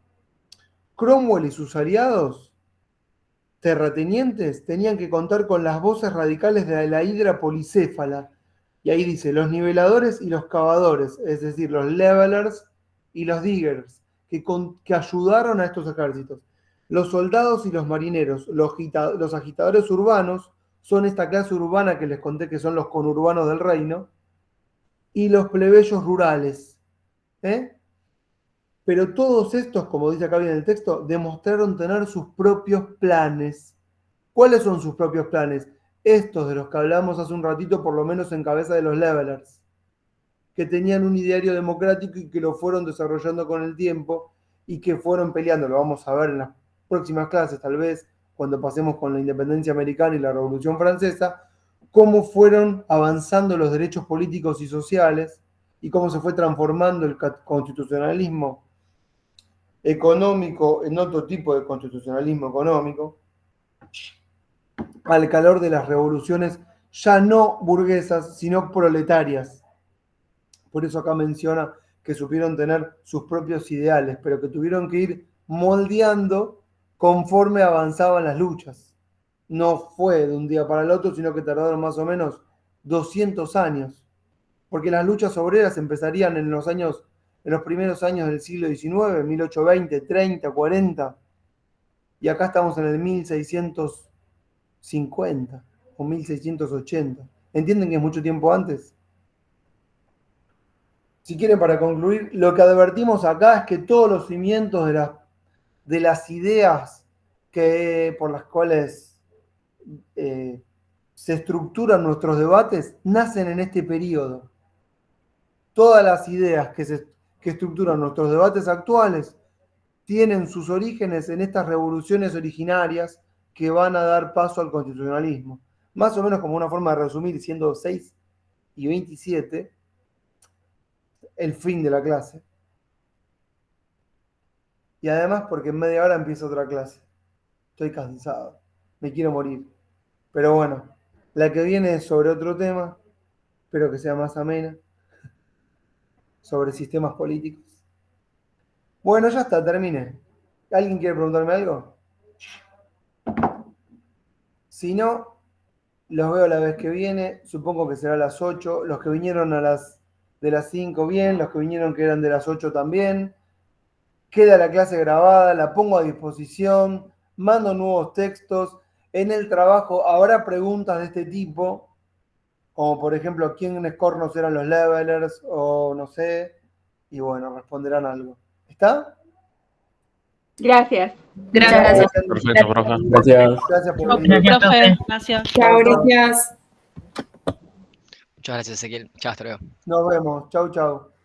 Cromwell y sus aliados terratenientes tenían que contar con las voces radicales de la hidra policéfala. Y ahí dice, los niveladores y los cavadores, es decir, los levelers y los diggers, que ayudaron a estos ejércitos. Los soldados y los marineros, los agitadores urbanos, son esta clase urbana que les conté que son los conurbanos del reino, y los plebeyos rurales. Pero todos estos, como dice acá bien en el texto, demostraron tener sus propios planes. ¿Cuáles son sus propios planes? Estos de los que hablamos hace un ratito, por lo menos en cabeza de los levelers, que tenían un ideario democrático y que lo fueron desarrollando con el tiempo y que fueron peleando. Lo vamos a ver en las próximas clases, tal vez, cuando pasemos con la independencia americana y la Revolución Francesa, cómo fueron avanzando los derechos políticos y sociales y cómo se fue transformando el constitucionalismo económico en otro tipo de constitucionalismo económico al calor de las revoluciones ya no burguesas, sino proletarias. Por eso acá menciona que supieron tener sus propios ideales, pero que tuvieron que ir moldeando conforme avanzaban las luchas. No fue de un día para el otro, sino que tardaron más o menos 200 años, porque las luchas obreras empezarían en los primeros años del siglo XIX, 1820, 30, 40, y acá estamos en el 1650 o 1680. ¿Entienden que es mucho tiempo antes? Si quieren, para concluir, lo que advertimos acá es que todos los cimientos de las ideas por las cuales se estructuran nuestros debates nacen en este periodo. Todas las ideas que estructuran nuestros debates actuales tienen sus orígenes en estas revoluciones originarias que van a dar paso al constitucionalismo. Más o menos como una forma de resumir, siendo 6:27, el fin de la clase. Y además porque en media hora empieza otra clase. Estoy cansado, me quiero morir. Pero bueno, la que viene es sobre otro tema, espero que sea más amena, sobre sistemas políticos. Bueno, ya está, terminé. ¿Alguien quiere preguntarme algo? Si no, los veo la vez que viene, supongo que será a las 8. Los que vinieron de las 5 bien, los que vinieron que eran de las 8 también. Queda la clase grabada, la pongo a disposición, mando nuevos textos. En el trabajo habrá preguntas de este tipo, como por ejemplo, ¿quiénes cornos eran los levelers? O no sé, y bueno, responderán algo. ¿Está? Gracias. Gracias. Perfecto, profe. Gracias. Gracias por venir. Gracias, profe. Gracias. Chao, gracias. Muchas gracias, Ezequiel. Chao, hasta luego. Nos vemos. Chau, chau.